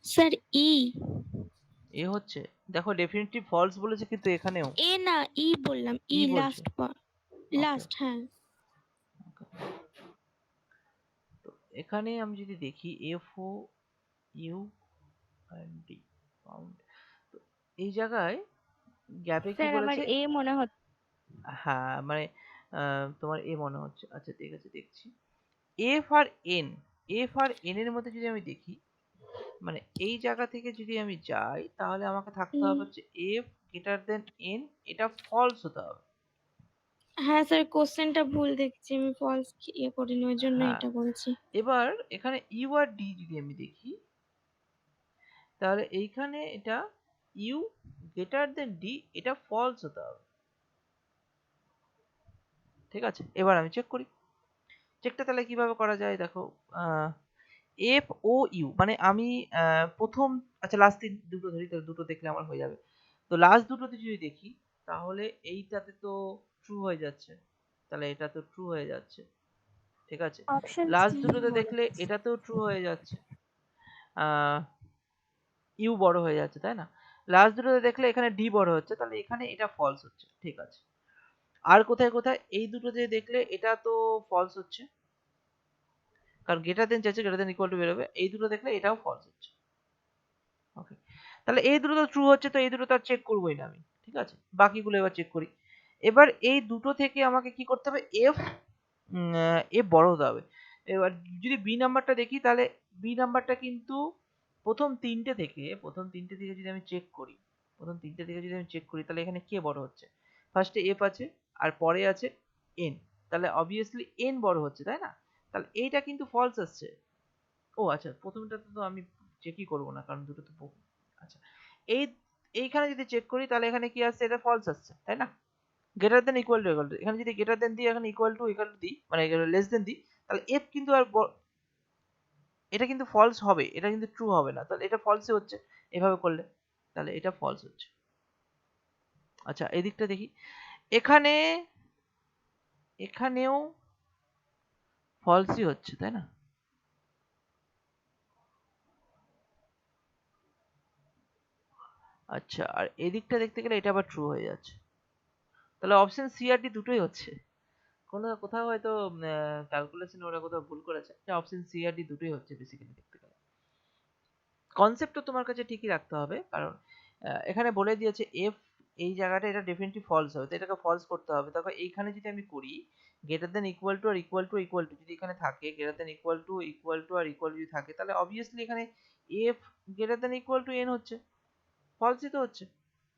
স্যার ই। এ হচ্ছে, দেখো ডেফিনেটলি ফলস বলেছে, কিন্তু এখানেও এ না, ই বললাম, ই ই বলছে। লাস্ট ওকে, লাস্ট, হ্যাঁ। তো এখানে আমি যদি দেখি F O U and D found, তো এই জায়গায় গ্যাপে কি স্যার আমার বলেছে, এ মনে হচ্ছে। হ্যাঁ মানে তোমার এ মনে হচ্ছে, আচ্ছা ঠিক আছে দেখছি, F R N, F R N এর মধ্যে যদি আমি দেখি, মানে এই জায়গা থেকে যদি আমি যাই, তাহলে আমাকে থাকতে ই। হবে হচ্ছে এফ গ্রেটার দেন এন, এটা ফলস হতে হবে। হ্যাঁ স্যার, কোশ্চেনটা ভুল দেখছি আমি, ফলস ইয়ে করিনি, ওই জন্য হ্যাঁ, এটা বলছি। এবার এখানে ইউ আর ডি যদি আমি দেখি, তাহলে এইখানে এটা ইউ গ্রেটার দেন ডি, এটা ফলস হতে হবে। ঠিক আছে, এবার আমি চেক করি, চেকটা তাহলে কিভাবে করা যায়, দেখো এফ ও ইউ মানে আমি প্রথম, আচ্ছা লাস্ট দুটো ধরি, তাহলে দুটো দেখলে আমার হয়ে যাবে। তো লাস্ট দুটোতে যদি দেখি, তাহলে এইটাতে তো ট্রু হয়ে যাচ্ছে, তাহলে এটা তো ট্রু হয়ে যাচ্ছে। ঠিক আছে, অপশন লাস্ট সি দুটোতে মনে দেখলে হচ্ছে। এটাতেও ট্রু হয়ে যাচ্ছে, ইউ বড় হয়ে যাচ্ছে, তাই না, লাস্ট দুটোতে দেখলে এখানে ডি বড় হচ্ছে, তাহলে এখানে এটা ফলস হচ্ছে। ঠিক আছে, আর কোথায় কোথায়, এই দুটোতে দেখলে এটা তো ফলস হচ্ছে, কারণ গ্রেটার দেন চাইছে, গ্রেটার দেন ইকুয়াল টু বেরোবে, এই দুটো দেখলে এটাও ফলস হচ্ছে। ওকে, তাহলে এই দুটো তো ট্রু হচ্ছে, তো এই দুটো তো আর চেক করবোই না আমি। ঠিক আছে, বাকিগুলো এবার চেক করি। এবার এই দুটো থেকে আমাকে কি করতে হবে, এফ এফ বড় হতে হবে। এবার যদি বি নাম্বারটা দেখি, তাহলে বি নাম্বারটা কিন্তু প্রথম তিনটে থেকে যদি আমি চেক করি, প্রথম তিনটে থেকে যদি আমি চেক করি, তাহলে এখানে কে বড় হচ্ছে, ফার্স্টে এফ আছে, আর পরে আছে এন, তাহলে অবভিয়াসলি এন বড় হচ্ছে, তাই না, তাহলে এইটা কিন্তু ফলস আসছে। ও আচ্ছা, প্রথমটাতে তো আমি চেকই করবো না, কারণ দুটো তো আচ্ছা, এই এইখানে যদি চেক করি, তাহলে এখানে কি আসছে, এটা ফলস আসছে, তাই না, গ্রেটার দেন ইকুয়াল টু, এখানে যদি গ্রেটার দেন দিই, এখানে ইকুয়াল টু দিই, মানে লেস দেন দিই, তাহলে এফ কিন্তু এটা কিন্তু ফলস হবে, এটা কিন্তু ট্রু হবে না, তাহলে এটা ফলসই হচ্ছে এভাবে করলে, তাহলে এটা ফলস হচ্ছে। আচ্ছা এই দিকটা দেখি, এখানে এখানেও ফলসই হচ্ছে তাই না? আচ্ছা আর এদিকটা দেখতে গেলে এটা আবার ট্রু হয়ে যাচ্ছে, তাহলে অপশন সি আর ডি দুটোই হচ্ছে। কোনো কোথাও হয়তো ক্যালকুলেশন ওরা কোথাও ভুল করেছে, অপশন সি আর ডি দুটোই হচ্ছে বেসিক্যালি দেখতে গেলে। কনসেপ্টটা তোমার কাছে ঠিকই রাখতে হবে, কারণ এখানে বলে দিয়েছে এফ এই জায়গাটা এটা ডেফিনেটলি ফলস হবে, তো এটাকে ফলস করতে হবে। তারপর এইখানে যদি আমি করি গ্রেটার দেন ইকুয়াল টু আর ইকুয়াল টু ইকুয়াল টু যদি এখানে থাকে, গ্রেটার দেন ইকুয়াল টু আর ইকুয়াল টু যদি থাকে, তাহলে অবভিয়াসলি এখানে F greater than equal to N হচ্ছে, ফলসই তো হচ্ছে,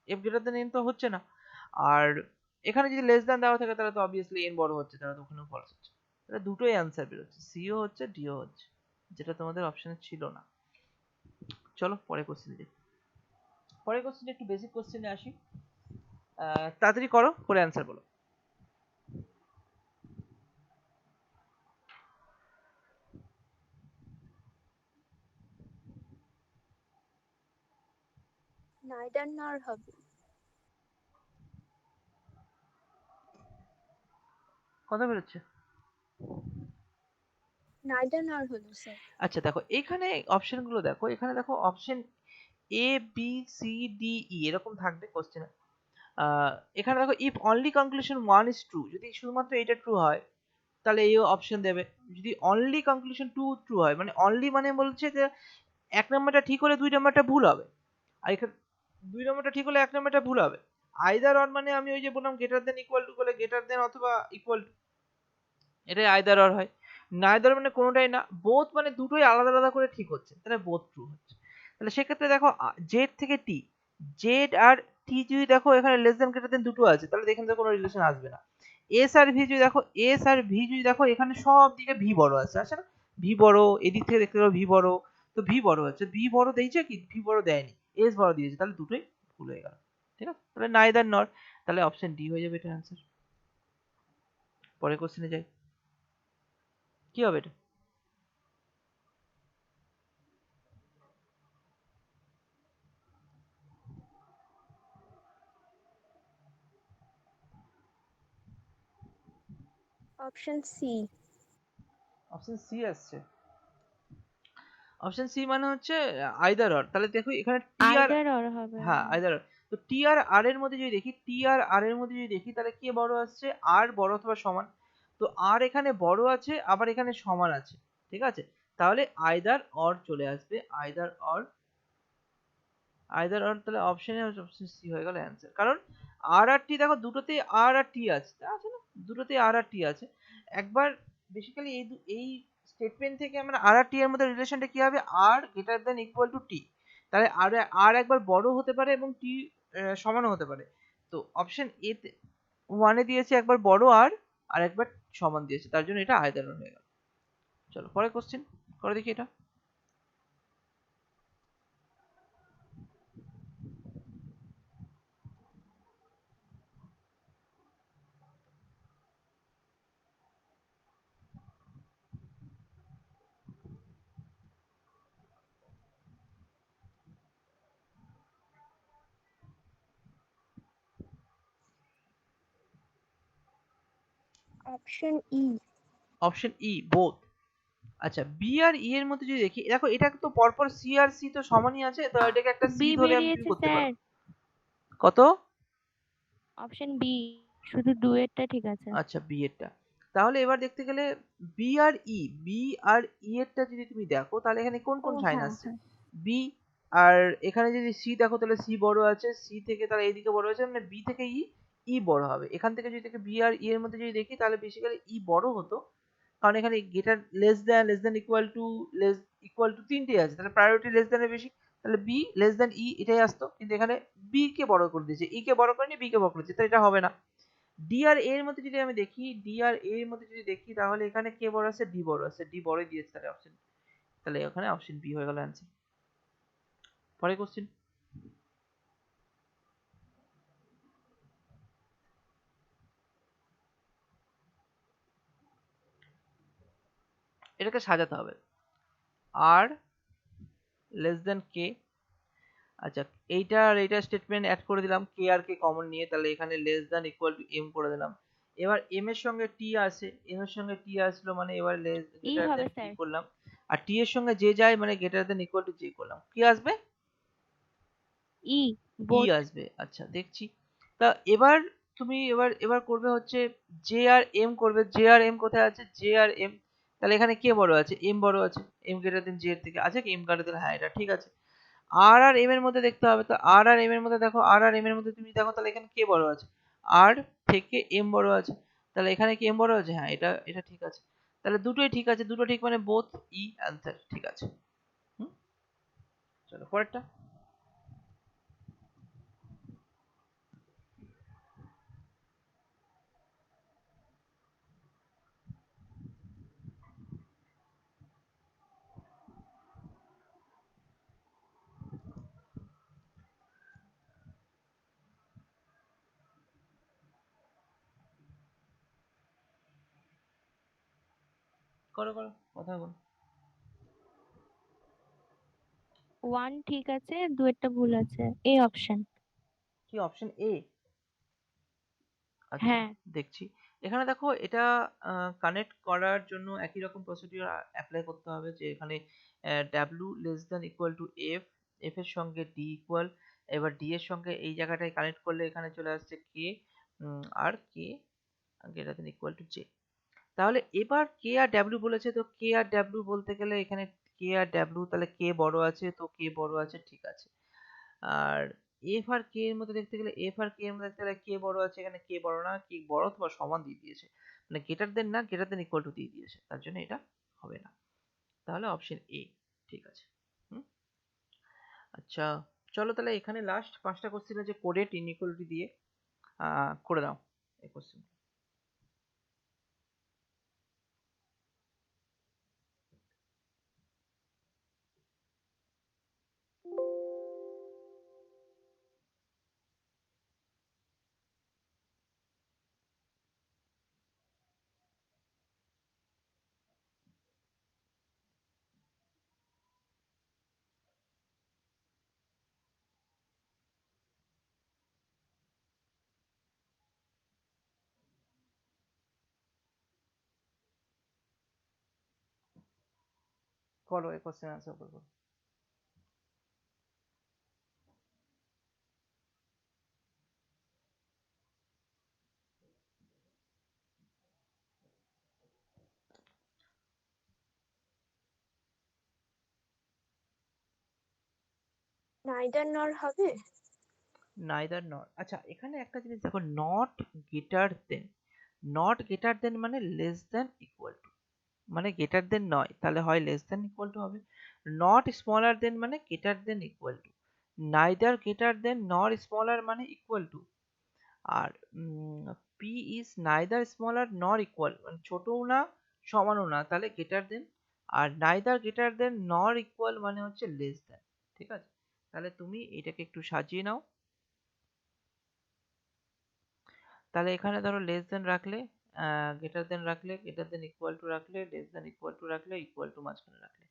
এফ গ্রেটার দেন এন তো হচ্ছে না। আর এখানে যদি লেস দ্যান দেওয়া থাকে তাহলে তো অবভিয়াসলি এন বড় হচ্ছে, তাহলে তো ওখানেও ফলস হচ্ছে, তাহলে দুটোই অ্যান্সার বেরোচ্ছে, সিও হচ্ছে ডিও হচ্ছে, যেটা তোমাদের অপশনে ছিল না। চলো পরে কোশ্চেন যাই, পরের কোশ্চেন একটু বেসিক কোশ্চেনে আসি, তাড়াতাড়ি করো, করে অ্যান্সার বলো। neither nor হবে। কথা বেরোচ্ছে? neither nor হলো স্যার। আচ্ছা দেখো এখানে অপশন গুলো দেখো, এখানে দেখো option A B C D E এরকম থাকবে কোশ্চেনে। এখানে দেখো if only conclusion one is true, যদি শুধুমাত্র এটা ট্রু হয় তাহলে এই অপশন দেবে, যদি অনলি কনক্লুশন টু ট্রু হয়, মানে অনলি মানে বলছে যে এক নম্বরটা ঠিক হলে দুই নম্বরটা ভুল হবে, আর এখানে দুই নম্বরটা ঠিক হলে এক নম্বরটা ভুল হবে। আইদার অর মানে আমি ওই যে বললাম গ্রেটার দেন ইকুয়াল টু করলে গ্রেটার দেন অথবা ইকুয়াল টু, এটাই আইদার অর হয়। নাইদার মানে কোনোটাই না, বোথ মানে দুটোই আলাদা আলাদা করে ঠিক হচ্ছে, তাহলে বোথ ট্রু হচ্ছে। তাহলে সেক্ষেত্রে দেখো জেড থেকে টি, জেড আর টি যদি দেখো এখানে লেস দেন গ্রেটার দেন দুটো আছে, তাহলে এখান থেকে কোনো রিলেশন আসবে না। এস আর ভি যদি দেখো, এস আর ভি যদি দেখো এখানে সব দিকে ভি বড় আছে, আছে না? ভি বড়, এদিক থেকে দেখতে পাবো ভি বড়, তো ভি বড় আছে, ভি বড় দিয়েছে কি ভি বড় দেয়নি, এস বড় দিয়েছে, তাহলে দুটোই ভুল হয়ে গেল। ঠিক আছে, তাহলে নাইদার নর, তাহলে অপশন ডি হয়ে যাবে এটা অ্যান্সার। পরের কোশ্চেনে যাই, কি হবে এটা? Option C. অপশন সি আসছে, অপশন সি মানে হচ্ছে আইদার অর, তাহলে দেখো এখানে টি আর, আইদার অর হবে। হ্যাঁ আইদার অর, তো টি আর আর এর মধ্যে যদি দেখি, টি আর আর এর মধ্যে যদি দেখি তাহলে কে বড় আসছে, আর বড় অথবা সমান, তো আর এখানে বড় আছে আবার এখানে সমান আছে, ঠিক আছে, তাহলে আইদার অর চলে আসবে, আইদার অর, আইদার অর, তাহলে অপশনে অপশন সি হয়ে গেল অ্যান্সার। কারণ আর আর টি দেখো দুটোতেই আর আর টি আছে, আছে না, দুটোতেই আর আর টি আছে। একবার বেসিক্যালি এই স্টেটমেন্ট থেকে আমরা আর আর টি এর মধ্যে রিলেশনটা কি হবে, আর গ্রেটার দেন ইকুয়াল টু টি, তাহলে আর আর একবার বড় হতে পারে এবং টি সমানও হতে পারে, তো অপশন এ তে ওয়ানে দিয়েছে একবার বড় আর আর একবার সমান দিয়েছে, তার জন্য এটা আয়দার হয়ে গেল। চলো পরের কোশ্চেন করে দেখি এটা। Option E. Option E both. আচ্ছা বি আর ই এর মধ্যে যদি দেখি, দেখো এটা তো পরপর সি আর সি তো সমানই আছে, তো এটাকে একটা সি বি ধরে আমি তুমি বেরিয়েছে করতে স্যার, পারো। কত? অপশন বি, শুধু ডুয়েটটা ঠিক আছে। আচ্ছা বি এরটা, তাহলে এবার দেখতে গেলে বি আর ই, বি আর ই এরটা যদি তুমি দেখো তাহলে এখানে কোন ও কোন সাইন হ্যাঁ আসছে, হ্যাঁ, বি, আর এখানে যদি সি দেখো তাহলে সি বড় আছে, সি থেকে তাহলে এইদিকে বড় আছে, মানে বি থেকে ই, ই বড় হবে। এখান থেকে যদি দেখি বি আর ই এর মধ্যে যদি দেখি তাহলে বেসিক্যালি ই বড় হতো, কারণ এখানে greater less than equal two তিনটেই আছে, তাহলে প্রায়োরিটি লেস দেনের বেশি, তাহলে বি লেস দেন ই এটাই আসতো, কিন্তু এখানে বি কে বড় করে দিয়েছে, ই কে বড় করেনি, বি কে বড় করে দিয়েছে, তাহলে এটা হবে না। ডি আর এ এর মধ্যে যদি আমি দেখি, ডি আর এ এর মধ্যে যদি দেখি তাহলে এখানে কে বড় আছে, ডি বড় আছে, ডি বড়ই দিয়েছে, তাহলে অপশন, তাহলে এখানে অপশন বি হয়ে গেল অ্যান্সার। পরের কোশ্চেন, এটাকে সাজাতে হবে। আর লেস দেন কে, আচ্ছা এইটা আর এইটা স্টেটমেন্ট অ্যাড করে দিলাম কে আর কে কমন নিয়ে, তাহলে এখানে less than equal to M করে দিলাম। এবার এম এর সঙ্গে টি আসে, এম এর সঙ্গে টি আসলো মানে এবার লেস ই গ্রেটার হবে দেন টি স্যার। করলাম। আর টি এর সঙ্গে যে যায় মানে greater than equal to J করলাম, কি আসবে? ই ই বোথ। আসবে। আচ্ছা দেখছি। তা এবার তুমি এবার এবার করবে হচ্ছে জে আর এম করবে। জে আর এম কোথায় আছে? জে আর এম, তাহলে এখানে কে বড় আছে? এম বড় আছে। এম গ্রেটার দেন জে এর থেকে আছে কি? এম গ্রেটার দেন, হ্যাঁ এটা ঠিক আছে। আর আর এম এর মধ্যে দেখতে হবে, তো আর আর এম এর মধ্যে দেখো, আর আর এম এর মধ্যে তুমি দেখো তাহলে এখানে কে বড় আছে? আর থেকে এম বড় আছে, তাহলে এখানে কি এম বড় আছে? হ্যাঁ এটা এটা ঠিক আছে। তাহলে দুটোই ঠিক আছে, দুটো ঠিক মানে বোথ ই অ্যান্সার ঠিক আছে। হুম, চলো পরেরটা করো করো, কথা বলো। 1 ঠিক আছে, 2 একটা ভুল আছে, এ অপশন। কি অপশন এ? আচ্ছা হ্যাঁ। দেখছি। এখানে দেখো এটা কানেক্ট করার জন্য একই রকম প্রসিডিউর অ্যাপ্লাই করতে হবে, যে এখানে W less than equal two F, F এর সঙ্গে ডি ইকুয়াল, এবার ডি এর সঙ্গে এই জায়গাটায় কানেক্ট করলে এখানে চলে আসছে কে, আর K greater than equal to J. তাহলে এবার কে আর ডাব্লিউ বলেছে, তো কে আর ডাব্লিউ বলতে গেলে এখানে কে আর ডাব্লিউ, তাহলে কে বড় আছে, তো কে বড় আছে ঠিক আছে। আর এফ আর কে এর মধ্যে দেখতে গেলে, এফ আর কে এর মধ্যে দেখতে গেলে কে বড় আছে? এখানে কে বড় না, কি বড় অথবা সমান দিয়ে দিয়েছে, মানে গ্রেটার দেন না গ্রেটার দেন ইকুয়াল টু দিয়ে দিয়েছে, তার জন্য এটা হবে না। তাহলে অপশন এ ঠিক আছে। হুম, আচ্ছা চলো তাহলে এখানে লাস্ট 5টা কোশ্চেন আছে কোডেড ইনইকুয়ালিটি দিয়ে, করে দাও এই কোশ্চেন। করো এই কোশ্চেন আনসার করবো। নাইদার নর হবে। নাইদার নট, আচ্ছা এখানে একটা জিনিস দেখো, not greater than, not greater than মানে লেস দেন ইকুয়াল টু, মানে গ্রেটার দেন নয়, তাহলে হয় লেস দেন ইকুয়াল টু হবে। নট স্মলার দেন মানে greater than equal to. Neither greater than nor smaller মানে ইকুয়াল টু। আর P is neither smaller nor equal, মানে ছোটও না সমানও না, তাহলে গ্রেটার দেন। আর neither greater than nor equal মানে হচ্ছে লেস দেন। ঠিক আছে, তাহলে তুমি এটাকে একটু সাজিয়ে নাও। তাহলে এখানে ধরো লেস দেন রাখলে, গ্রেটার দেন রাখলে, গ্রেটার দেন ইকুয়াল টু রাখলে, লেস দেন ইকুয়াল টু রাখলে, ইকুয়াল টু মাঝখানে রাখলে।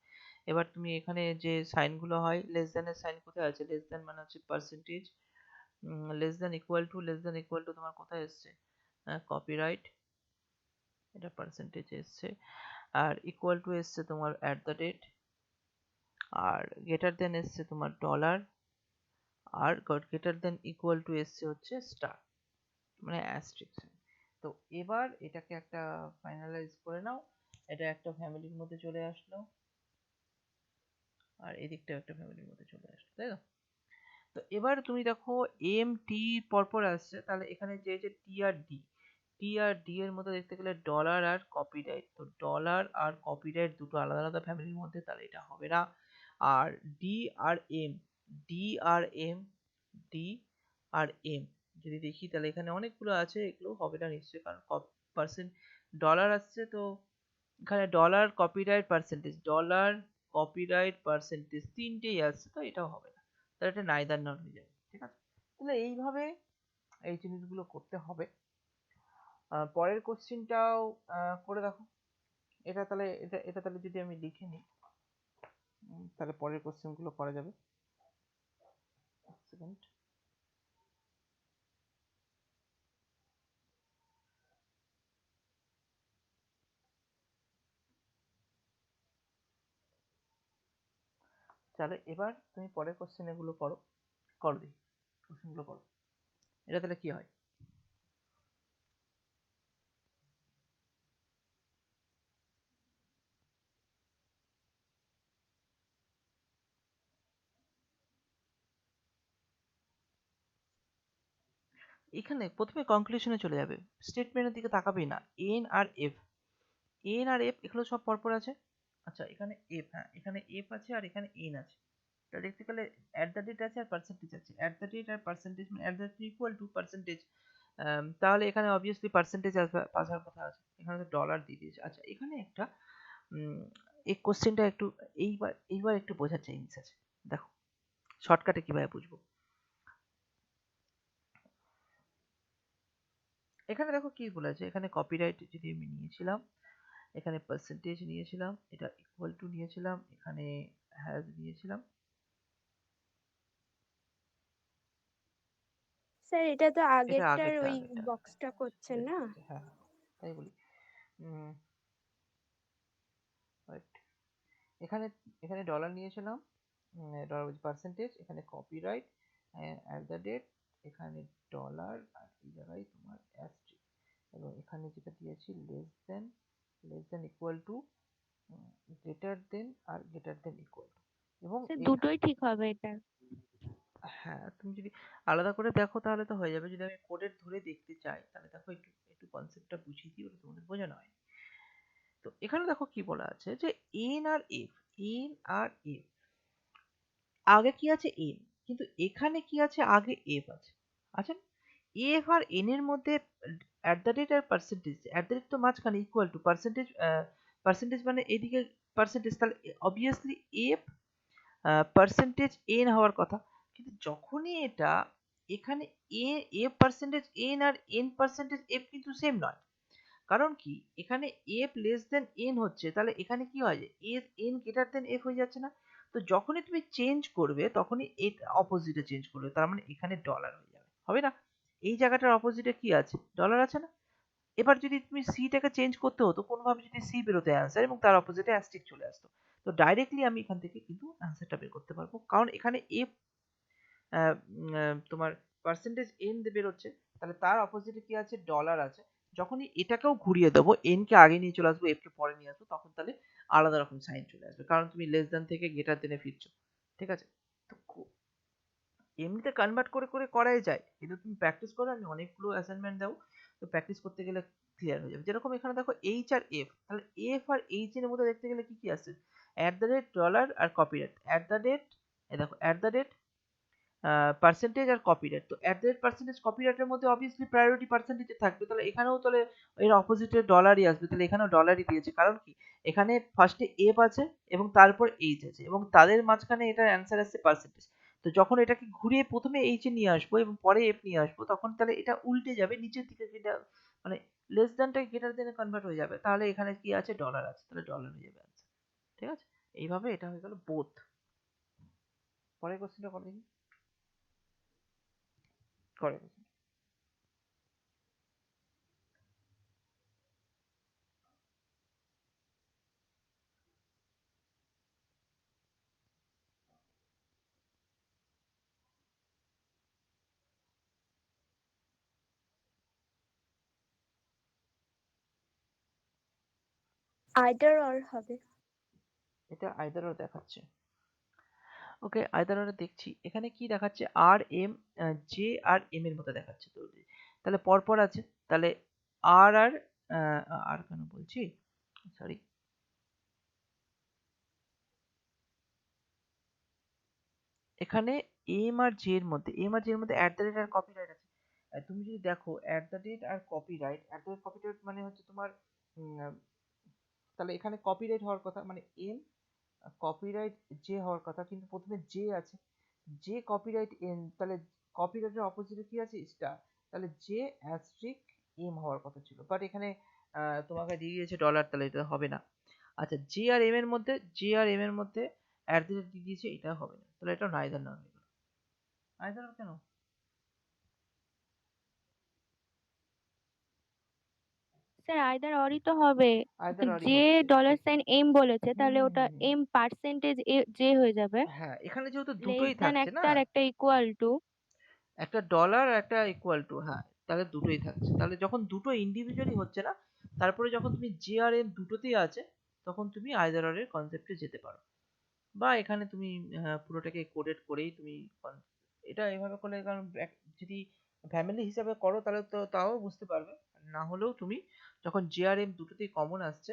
এবার তুমি এখানে যে সাইনগুলো হয়, লেস দেন এর সাইন কোথায় আছে? লেস দেন মানে হচ্ছে percentage, less than equal two তোমার কোথায় এসছে? কপিরাইট, এটা পার্সেন্টেজ এসছে। আর ইকুয়াল টু এসছে তোমার অ্যাট দ্য রেট। আর গ্রেটার দেন এসছে তোমার ডলার। আর গ্রেটার দেন ইকুয়াল টু এসছে হচ্ছে স্টার, মানে অ্যাস্ট্রিক্স। তো এবার এটাকে একটা ফাইনালাইজ করে নাও, এটা একটা ফ্যামিলির মধ্যে চলে আসলো, আর এদিকটা একটা ফ্যামিলির মধ্যে চলে আসলো, তাই তো? তো এবার তুমি দেখো এম টি পরপর আসছে, তাহলে এখানে যে যে টি আর ডি, টি আর ডি এর মধ্যে দেখতে গেলে ডলার আর কপিরাইট, তো ডলার আর কপিরাইট দুটো আলাদা আলাদা ফ্যামিলির মধ্যে, তাহলে এটা হবে না। আর ডি আর এম, ডি আর এম, ডি আর এম যদি দেখি তাহলে এখানে অনেকগুলো আছে, এগুলো হবে না নিশ্চয়ই, কারণ পার্সেন্ট ডলার আসছে, তো এখানে dollar copyright percentage, dollar copyright percentage তিনটেই আসছে, তো এটাও হবে না, তাহলে এটা নাইদার নট হয়ে যাবে। ঠিক আছে, তাহলে এইভাবে এই জিনিসগুলো করতে হবে। পরের কোশ্চেনটাও করে দেখো, এটা তাহলে এটা তাহলে যদি আমি লিখে নিই, তাহলে পরের কোশ্চেন গুলো করা যাবে। সেকেন্ড, তাহলে এবার তুমি পরের কোশ্চেন এগুলো করো, করো দিই, কোশ্চেন গুলো করো। এটা তাহলে কি হয়? এখানে প্রথমে কনক্লুশনে চলে যাবে, স্টেটমেন্টের দিকে তাকাবেই না। এন আর এফ, এন আর এফ এগুলো সব পরপর আছে। আচ্ছা এখানে এফ, হ্যাঁ এখানে এফ আছে আর এখানে এন আছে। এটা দেখতে গেলে অ্যাট দ্য ডেট আছে আর পার্সেন্টেজ আছে। অ্যাট দ্য ডেট আর পার্সেন্টেজ মানে at the date equal to percentage, তাহলে এখানে অবভিয়াসলি পার্সেন্টেজ আসার কথা আছে। এখানে তো ডলার দিয়ে দিয়েছে। আচ্ছা এখানে একটা এই কোশ্চেনটা একটু এইবার একটু বোঝার চান্স আছে। দেখো শর্টকাটে কিভাবে বুঝবো। এখানে দেখো কি বলেছে, এখানে কপিরাইট যদি আমি নিয়েছিলাম, এখানে পার্সেন্টেজ নিয়েছিলাম, এটা ইকুয়াল টু নিয়েছিলাম, এখানে হ্যাজ নিয়েছিলাম। স্যার এটা তো এটা আগেরটার আগেরটা ওই আগেরটা বক্সটা করছেন না? হ্যাঁ হ্যাঁ, তাই বলি। রাইট, এখানে এখানে ডলার নিয়েছিলাম, ডলার পার্সেন্টেজ, এখানে কপিরাইট অ্যাট দ্য ডেট, এখানে ডলার, আর এই জায়গায় তোমার অ্যাস্ট্রিক, এবং এখানে যেটা দিয়েছি less than equal to, greater than আর গ্রেটার দেন ইকুয়াল টু। এবং দুটোই ঠিক হবে এটা। হ্যাঁ তুমি যদি আলাদা করে দেখো তাহলে তো হয়ে যাবে। যদি আমি কোডের ধরে দেখতে চাই তাহলে দেখো একটু একটু কনসেপ্টটা বুঝিয়ে দিই, ওটা তোমাদের বোঝানো হয়। তো এখানে দেখো কি বলা আছে যে এন আর এফ, এন আর এফ আগে কি আছে এন, কিন্তু এখানে কি আছে আগে এফ আছে। আচ্ছা এফ আর এন এর মধ্যে অ্যাট দ্য রেট আর পার্সেন্টেজ, অ্যাট দ্য রেট তো মাঝখানে ইকুয়াল টু পার্সেন্টেজ, পার্সেন্টেজ মানে এদিকে পার্সেন্টেজ, তাহলে অবভিয়াসলি এফ পার্সেন্টেজ এন হওয়ার কথা। কিন্তু যখনই এটা এখানে এ এফ পার্সেন্টেজ এন আর এন পার্সেন্টেজ এফ কিন্তু সেম নয়। কারণ কি এখানে এফ লেস দেন এন হচ্ছে, তাহলে এখানে কি হয় যে এন গ্রেটার দেন এফ হয়ে যাচ্ছে না? তো যখনই তুমি চেঞ্জ করবে তখনই এটা অপোজিটে চেঞ্জ করবে, তার মানে এখানে ডলার হয়ে যাবে, হবে না? এই জায়গাটার অপোজিটে কি আছে, ডলার আছে না? এবার যদি তুমি সিটাকে চেঞ্জ করতে হতো কোনোভাবে, যদি সি বেরোতে অ্যান্সার এবং তার অপোজিটে অ্যাস্টিক চলে আসতো, তো ডাইরেক্টলি আমি এখান থেকে কিন্তু অ্যান্সারটা বের করতে পারবো, কারণ এখানে এফ তোমার পার্সেন্টেজ এন বেরোচ্ছে, তাহলে তার অপোজিটে কি আছে, ডলার আছে। যখনই এটাকেও ঘুরিয়ে দেবো, এন কে আগে নিয়ে চলে আসবো, এফ কে পরে নিয়ে আসবো, তখন তাহলে আলাদা রকম সাইন চলে আসবে, কারণ তুমি লেস দেন থেকে গ্রেটার দেনে ফিরছো। ঠিক আছে, তো এমনিতে কনভার্ট করে করে করাই যায়, কিন্তু তুমি প্র্যাকটিস করো, আমি অনেকগুলো অ্যাসাইনমেন্ট দেবো, তো প্র্যাকটিস করতে গেলে ক্লিয়ার হয়ে যাবে। যেরকম এখানে দেখো এইচ আর এফ, তাহলে এফ আর এইচ এর মধ্যে দেখতে গেলে কি কি আছে, অ্যাট দ্য রেট, ডলার আর কপিরাইট। অ্যাট দ্য রেট, দেখো অ্যাট দ্য রেট, পার্সেন্টেজ আর কপিরাইট। তো অ্যাট দ্য রেট পার্সেন্টেজ কপিরাইটের মধ্যে অবভিয়াসলি প্রায়োরিটি পার্সেন্টেজে থাকবে, তাহলে এখানেও তাহলে এর অপোজিটে ডলারই আসবে, তাহলে এখানেও ডলারই দিয়েছে। কারণ কি এখানে ফার্স্টে এফ আছে এবং তারপর এইচ আছে এবং তাদের মাঝখানে এটার অ্যান্সার আসছে পার্সেন্টেজ। তো যখন এটাকে ঘুরিয়ে প্রথমে এইচ এ নিয়ে আসবো এবং পরে এফ নিয়ে আসবো, তখন তাহলে এটা উল্টে যাবে, নিচের দিকে যেটা মানে লেস দ্যানটা গ্রেটার দেনে কনভার্ট হয়ে যাবে, তাহলে এখানে কি আছে, ডলার আছে, তাহলে ডলার হয়ে যাবে অ্যান্সার। ঠিক আছে, এইভাবে এটা হয়ে গেল বোথ। পরের কোশ্চেনটা করে দেখি, করে আইদার অর হবে। এটা আইদার অর দেখাচ্ছে। ওকে আইদার অর দেখছি, এখানে কি দেখাচ্ছে, আর এম, জে আর এম এর মতো দেখাচ্ছে। তো তাহলে পরপর আছে, তাহলে আর আর আর কেন বলছি, সরি, এখানে এম আর জে এর মধ্যে, এম আর জে এর মধ্যে অ্যাট দ্য রেট আর কপিরাইট আছে। তুমি যদি দেখো অ্যাট দ্য রেট আর copyright, at the rate copyright মানে হচ্ছে তোমার তাহলে এখানে কপিরাইট হওয়ার কথা, মানে এম কপিরাইট জে হওয়ার কথা, কিন্তু প্রথমে জে আছে, জে কপিরাইট এন, তাহলে কপিরাইটের অপোজিটে কি আছে, স্টার, তাহলে জে অ্যাস্ট্রিক এম হওয়ার কথা ছিল, বাট এখানে তোমাকে দিয়ে দিয়েছে ডলার, তাহলে এটা হবে না। আচ্ছা, জে আর এম এর মধ্যে অ্যাট দ্য রেট দিয়ে দিয়েছে, এটা হবে না, তাহলে এটা নাইদার নন। নাইদার কেন? স্যার আইদার অরই তো হবে। আইদার অরই যে হচ্ছে, ডলার ঠিক। সাইন এম বলেছে হুম তাহলে হুম ওটা হুম হুম। এম পার্সেন্টেজ যে হয়ে যাবে, হ্যাঁ, এখানে যেহেতু লেস দুটোই দেন থাকছে না, একটা আর একটা ইকুয়াল টু। একটা ডলার একটা ইকুয়াল টু, হ্যাঁ, তাহলে দুটোই থাকছে। তাহলে যখন দুটো ইন্ডিভিজুয়ালি হচ্ছে না, তারপরে যখন তুমি জে আর এম দুটোতেই আছে, তখন তুমি আইদার অর এর কনসেপ্টে যেতে পারো। বা এখানে তুমি পুরোটাকে কোডেড করেই তুমি এটা এভাবে করলে, কারণ যদি ফ্যামিলি হিসাবে করো তাহলে তো তাও বুঝতে পারবে। না হলেও তুমি যখন জে আর এম দুটোতেই কমন আসছে,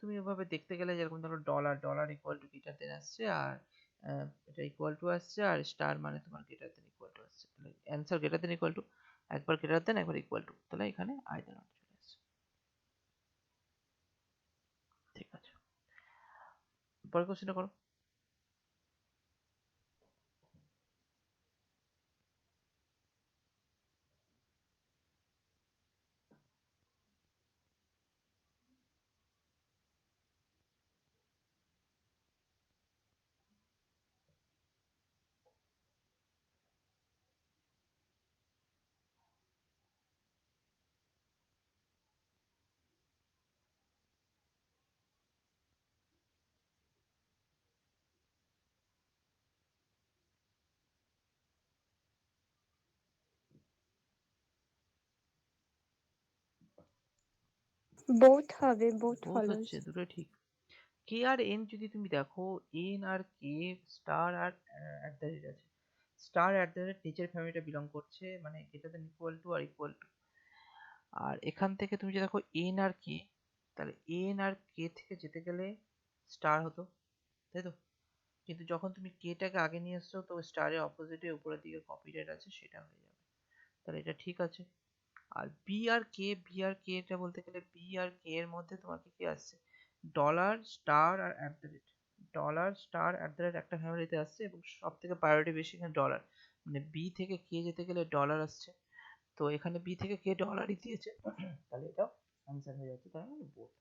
তুমি এভাবে দেখতে গেলে, যেরকম ধরো dollar dollar equal to greater দেন আসছে, আর এটা ইকুয়াল টু আসছে, আর স্টার মানে তোমার গ্রেটার দেন ইকুয়াল টু আসছে, তাহলে answer greater than equal two, একবার গ্রেটার দেন একবার ইকুয়াল টু, তাহলে এখানে আইদার অর চলে আসছে। ঠিক আছে, পরের কোশ্চেনটা করো। বোথ হবে, বোথ বোথ ফলোস। হচ্ছে, দুটোই ঠিক। কে আর এন যদি তুমি দেখো, এন আর কে স্টার আর অ্যাট দ্য রেট আছে, স্টার অ্যাট দ্য রেট নিচের ফ্যামিলিটা বিলং করছে, মানে গ্রেটার দেন ইকুয়াল টু আর ইকুয়াল টু। আর এখান থেকে তুমি যদি দেখো এন আর কে, তাহলে এন আর কে থেকে যেতে গেলে স্টার হতো, তাই তো? কিন্তু যখন তুমি কেটাকে আগে নিয়ে এসছো, তো স্টারের অপোজিটে উপরের দিকে কপিরাইট আছে, সেটা হয়ে যাবে, তাহলে এটা ঠিক আছে। আর বি আর কে এটা বলতে গেলে বি আর কে এর মধ্যে তোমার কি কি আসছে, ডলার স্টার আর at the rate. Dollar star at the rate একটা ফ্যামিলিতে আসছে, এবং সব থেকে প্রায়োরিটি বেশি এখানে ডলার, মানে বি থেকে কে যেতে গেলে ডলার আসছে, তো এখানে বি থেকে কে ডলারই দিয়েছে, তাহলে এটাও আনসার হয়ে যাচ্ছে, তার মানে both,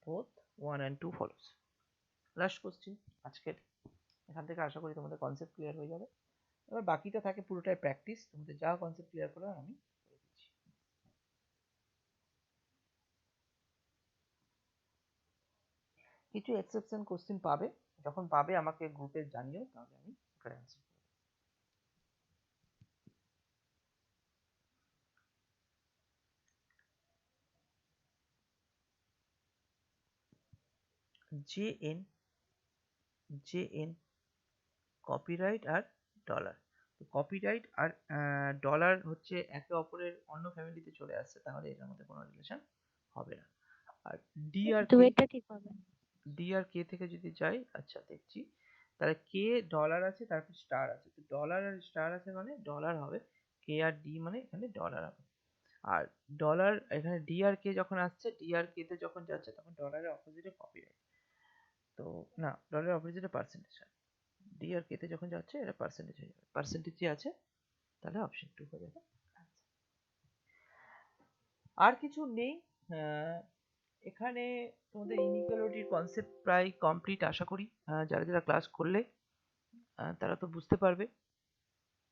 both 1 and 2 follows. Last question আজকের, এখান থেকে আশা করি তোমাদের কনসেপ্ট ক্লিয়ার হয়ে যাবে। এবার বাকিটা থাকে পুরোটাই প্র্যাকটিস, তোমাদের যা কনসেপ্ট ক্লিয়ার করে আমি করে দিচ্ছি। কিছু এক্সেপশন কোশ্চেন পাবে, যখন পাবে আমাকে গ্রুপে জানিও, তাহলে আমি ওটার অ্যান্সার করব। J N, J N copyright আর ডলার। কপিরাইট আর ডলার হচ্ছে একে অপরের অন্য ফ্যামিলিতে চলে আসছে, তাহলে এটার মধ্যে কোনো রিলেশন হবে না। আর ডি আর কে, দুয়েরটা ঠিক হবে। ডি আর কে থেকে যদি যাই, আচ্ছা দেখছি, তাহলে কে ডলার আছে, তারপর স্টার আছে, তো ডলার আর স্টার আছে মানে ডলার হবে, কে আর ডি মানে এখানে ডলার হবে। আর ডলার এখানে ডি আর কে যখন আসছে, ডি আর কে তে যখন যাচ্ছে, তখন ডলারের অপোজিটে কপিরাইট, তো না, ডলারের অপোজিটে পার্সেন্টেজ হয়, ডি আর কে তে যখন যাচ্ছে এটা পার্সেন্টেজ হয়ে যাবে, পার্সেন্টেজ যে আছে, তাহলে অপশন 2 হয়ে যাবে। আর কিছু নেই। আহ, এখানে তোমাদের ইনইকুয়ালিটির কনসেপ্ট প্রায় কমপ্লিট আশা করি, যারা যারা ক্লাস করলে তারা তো বুঝতে পারবে।